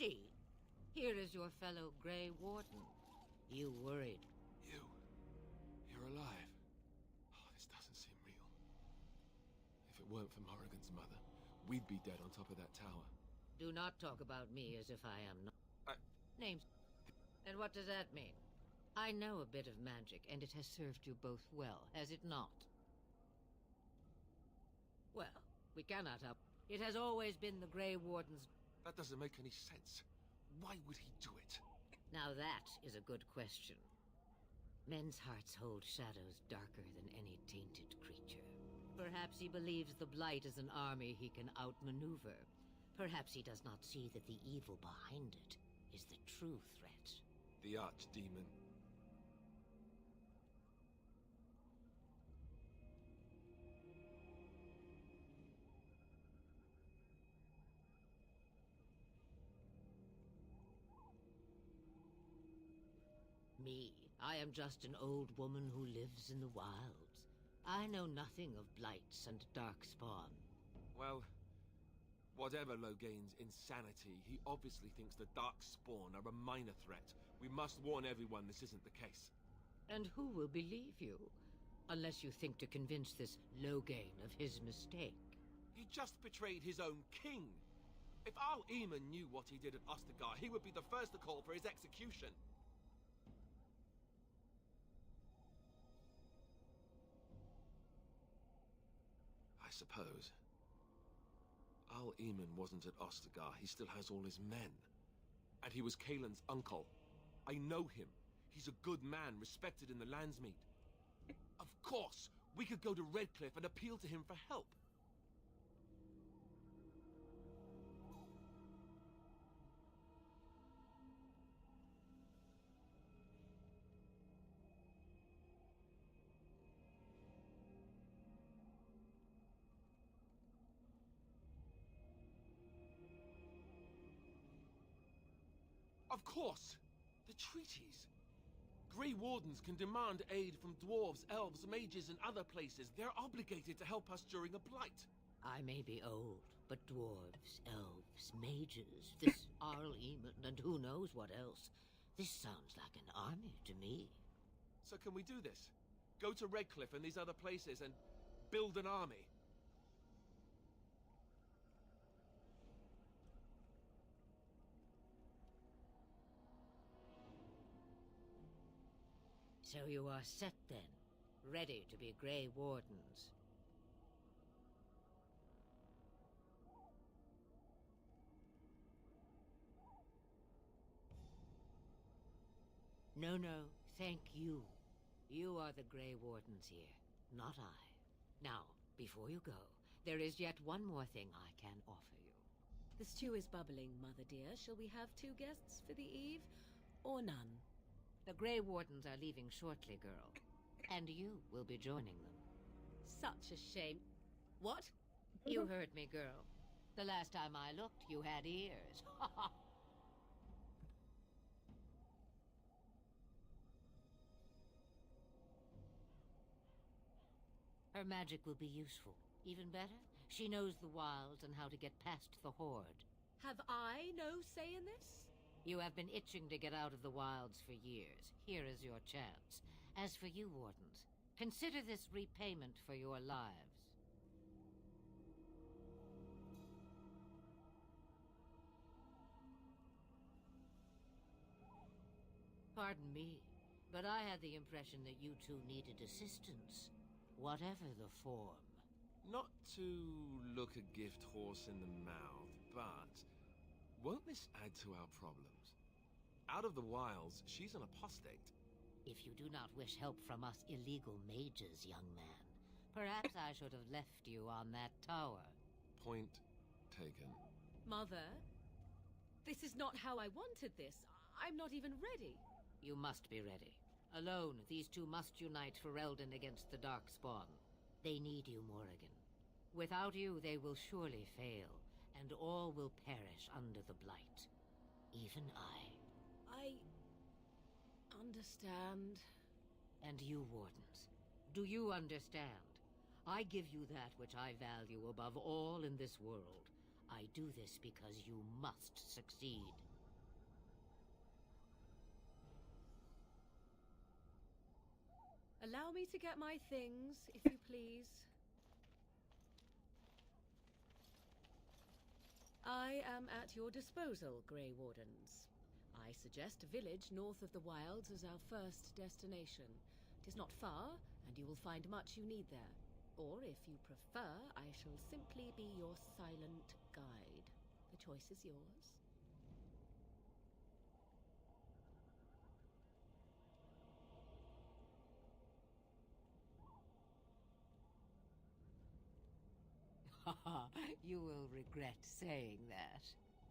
See, here is your fellow Grey Warden. You worried. You're alive. Oh, this doesn't seem real. If it weren't for Morrigan's mother, we'd be dead on top of that tower. Do not talk about me as if I am not. Names. And what does that mean? I know a bit of magic, and it has served you both well, has it not? Well, we cannot help. It has always been the Grey Warden's... That doesn't make any sense. Why would he do it? Now that is a good question. Men's hearts hold shadows darker than any tainted creature. Perhaps he believes the Blight is an army he can outmaneuver. Perhaps he does not see that the evil behind it is the true threat. The archdemon. Me, I am just an old woman who lives in the wilds. I know nothing of blights and darkspawn. Well, whatever Logain's insanity, he obviously thinks the darkspawn are a minor threat. We must warn everyone this isn't the case. And who will believe you? Unless you think to convince this Logain of his mistake. He just betrayed his own king. If Al Eamon knew what he did at Ostagar, he would be the first to call for his execution. I suppose. Al Eamon wasn't at Ostagar. He still has all his men. And he was Kaelin's uncle. I know him. He's a good man, respected in the Landsmeet. Of course, we could go to Redcliffe and appeal to him for help. Of course! The treaties! Grey Wardens can demand aid from dwarves, elves, mages, and other places. They're obligated to help us during a blight. I may be old, but dwarves, elves, mages, this Arl Eamon, and who knows what else. This sounds like an army to me. So can we do this? Go to Redcliffe and these other places and build an army? So you are set then, ready to be Grey Wardens. No, thank you. You are the Grey Wardens here, not I. Now, before you go, there is yet one more thing I can offer you. The stew is bubbling, Mother dear. Shall we have 2 guests for the eve, or none? The Grey Wardens are leaving shortly, girl. And you will be joining them. Such a shame. What? You heard me, girl. The last time I looked, you had ears. Her magic will be useful. Even better, she knows the wilds and how to get past the Horde. Have I no say in this? You have been itching to get out of the wilds for years. Here is your chance. As for you, Wardens, consider this repayment for your lives. Pardon me, but I had the impression that you two needed assistance, whatever the form. Not to look a gift horse in the mouth, but won't this add to our problems? Out of the wilds, she's an apostate. If you do not wish help from us illegal mages, young man, perhaps I should have left you on that tower. Point taken. Mother, this is not how I wanted this. I'm not even ready. You must be ready. Alone, these two must unite Ferelden against the Darkspawn. They need you, Morrigan. Without you, they will surely fail, and all will perish under the Blight. Even I understand. And you, Wardens, do you understand? I give you that which I value above all in this world. I do this because you must succeed. Allow me to get my things, if you please. I am at your disposal, Grey Wardens. I suggest a village north of the wilds as our first destination. It is not far, and you will find much you need there. Or, if you prefer, I shall simply be your silent guide. The choice is yours. You will regret saying that.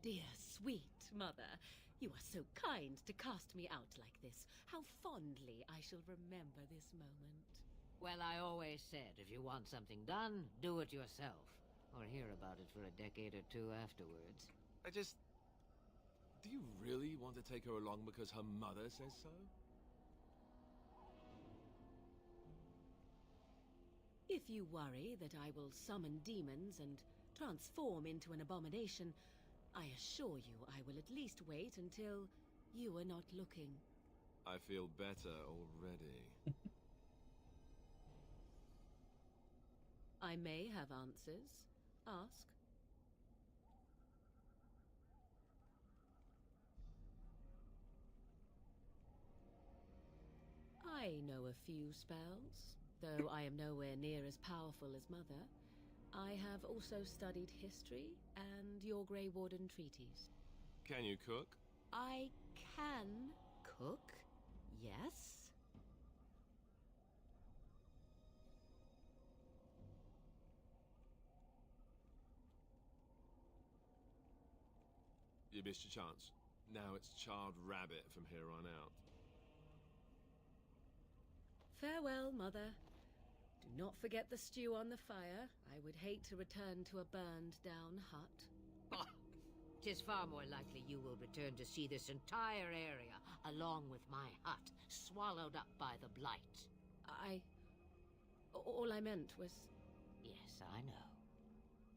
Dear sweet mother, you are so kind to cast me out like this. How fondly I shall remember this moment. Well, I always said, if you want something done, do it yourself. Or hear about it for a decade or two afterwards. Do you really want to take her along because her mother says so? If you worry that I will summon demons and transform into an abomination, I assure you I will at least wait until you are not looking. I feel better already. I may have answers. Ask. I know a few spells, though I am nowhere near as powerful as Mother. I have also studied history and your Grey Warden treatise. Can you cook? I can cook, yes. You missed your chance. Now it's charred rabbit from here on out. Farewell, Mother. Do not forget the stew on the fire. I would hate to return to a burned-down hut. Tis far more likely you will return to see this entire area, along with my hut, swallowed up by the Blight. All I meant was... Yes, I know.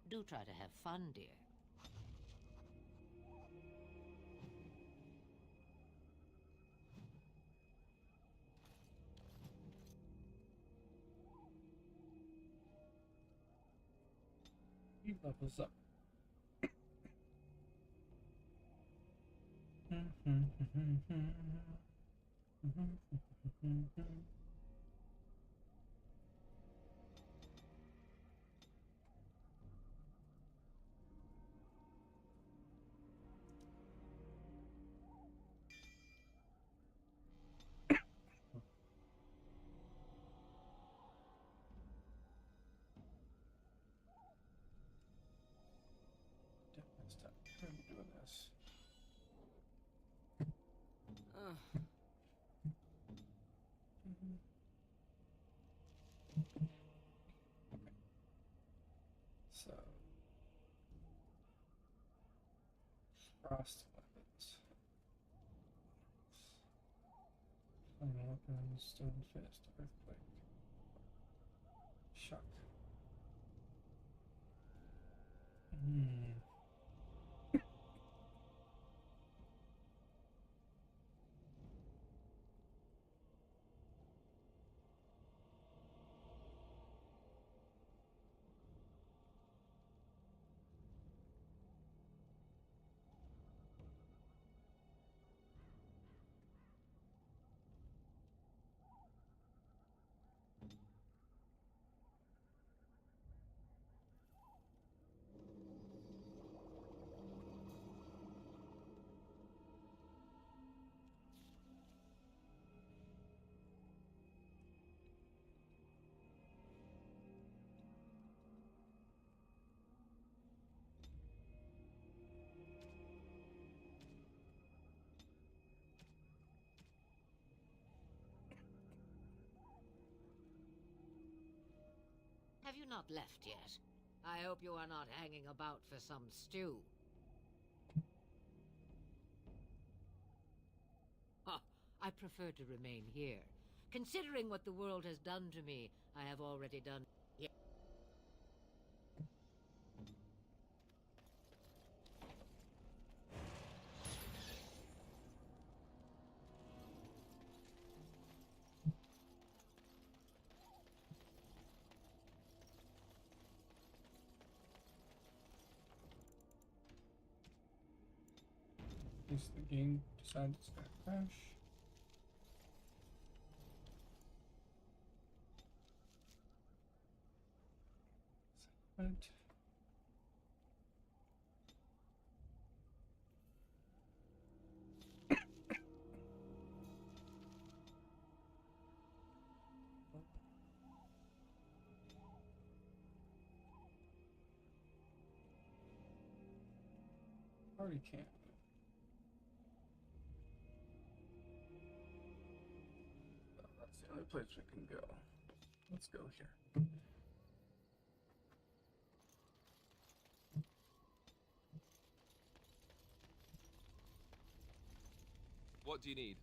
Do try to have fun, dear. He levels up. I'm doing this. So, frost weapons, flame weapons, stone fist, earthquake, shock. Have you not left yet? I hope you are not hanging about for some stew. I prefer to remain here. Considering what the world has done to me, I have already done... case the game decides it's gonna crash. Right. Already can't. Well, that's the only place we can go. Let's go here. What do you need?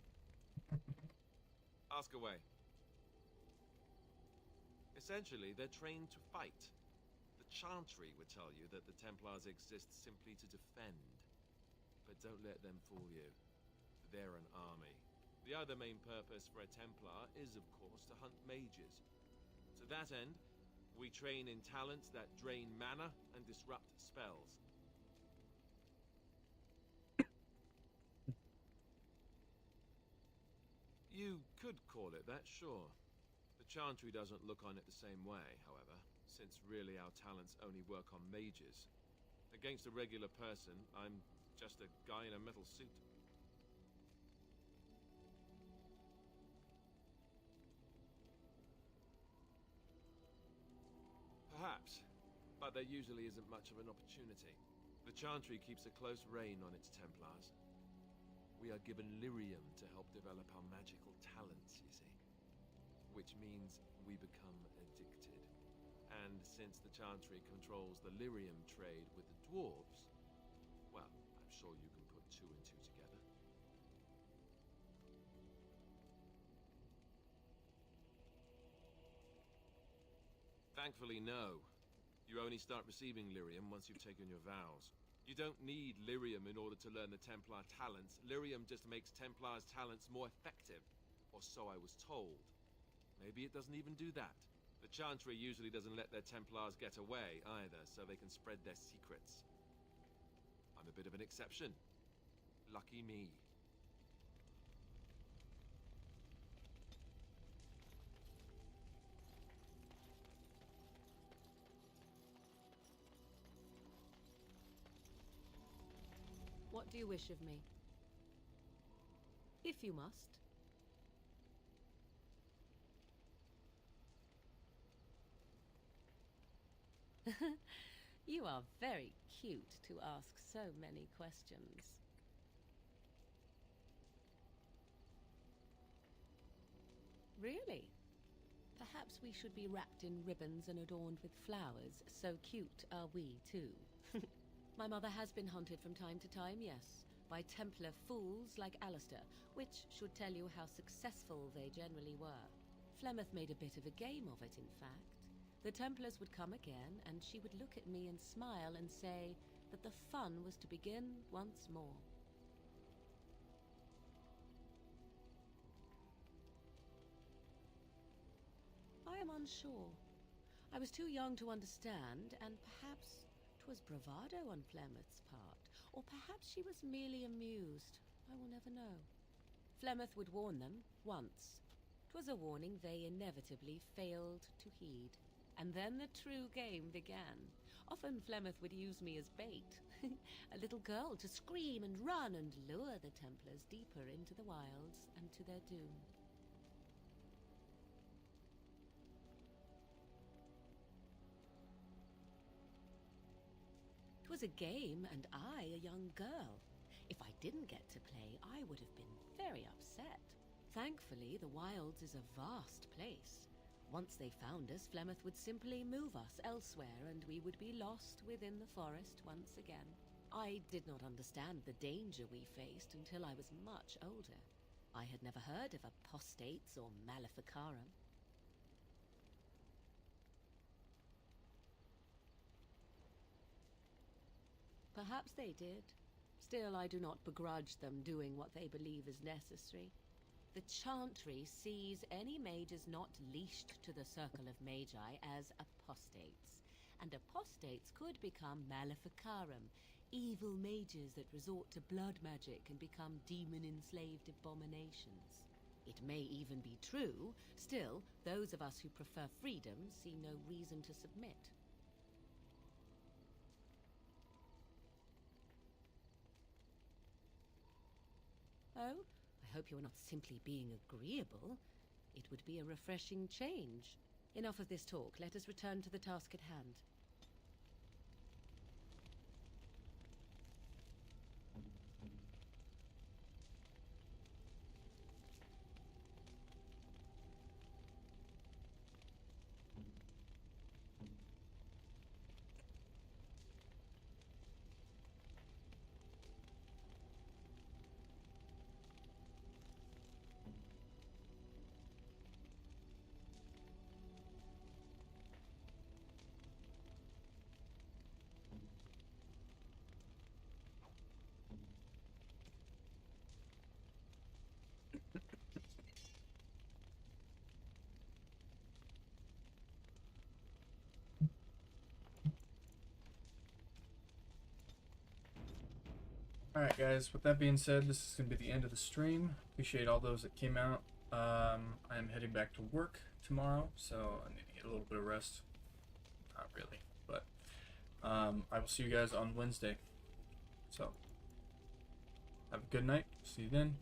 Ask away. Essentially, they're trained to fight. The Chantry would tell you that the Templars exist simply to defend. But don't let them fool you. They're an army. The other main purpose for a Templar is, of course, to hunt mages. To that end, we train in talents that drain mana and disrupt spells. You could call it that, sure. The Chantry doesn't look on it the same way, however, since really our talents only work on mages. Against a regular person, I'm just a guy in a metal suit. Perhaps, but there usually isn't much of an opportunity. The Chantry keeps a close rein on its Templars. We are given lyrium to help develop our magical talents, you see. Which means we become addicted. And since the Chantry controls the lyrium trade with the dwarves, well, I'm sure you can put two and two together. Thankfully, no. You only start receiving lyrium once you've taken your vows. You don't need lyrium in order to learn the Templar talents. Lyrium just makes Templar's talents more effective. Or so I was told. Maybe it doesn't even do that. The Chantry usually doesn't let their Templars get away either, so they can spread their secrets. I'm a bit of an exception. Lucky me. What do you wish of me? If you must. You are very cute to ask so many questions. Really? Perhaps we should be wrapped in ribbons and adorned with flowers. So cute are we, too. My mother has been hunted from time to time, yes, by Templar fools like Alistair, which should tell you how successful they generally were. Flemeth made a bit of a game of it, in fact. The Templars would come again, and she would look at me and smile and say that the fun was to begin once more. I am unsure. I was too young to understand, and perhaps 'twas bravado on Flemeth's part, or perhaps she was merely amused. I will never know. Flemeth would warn them, once. 'Twas a warning they inevitably failed to heed. And then the true game began. Often Flemeth would use me as bait. A little girl to scream and run and lure the Templars deeper into the wilds and to their doom. It was a game, and I a young girl. If I didn't get to play, I would have been very upset. Thankfully, the wilds is a vast place. Once they found us, Flemeth would simply move us elsewhere, and we would be lost within the forest once again. I did not understand the danger we faced until I was much older. I had never heard of apostates or maleficarum. Perhaps they did. Still, I do not begrudge them doing what they believe is necessary. The Chantry sees any mages not leashed to the Circle of Magi as apostates, and apostates could become maleficarum Evil mages that resort to blood magic and become demon-enslaved abominations. It may even be true. Still, those of us who prefer freedom see no reason to submit. Oh, I hope you're not simply being agreeable. It would be a refreshing change. Enough of this talk. Let us return to the task at hand. Alright guys, with that being said, this is going to be the end of the stream. Appreciate all those that came out. I am heading back to work tomorrow, so I need to get a little bit of rest. Not really, but I will see you guys on Wednesday. So, have a good night. See you then.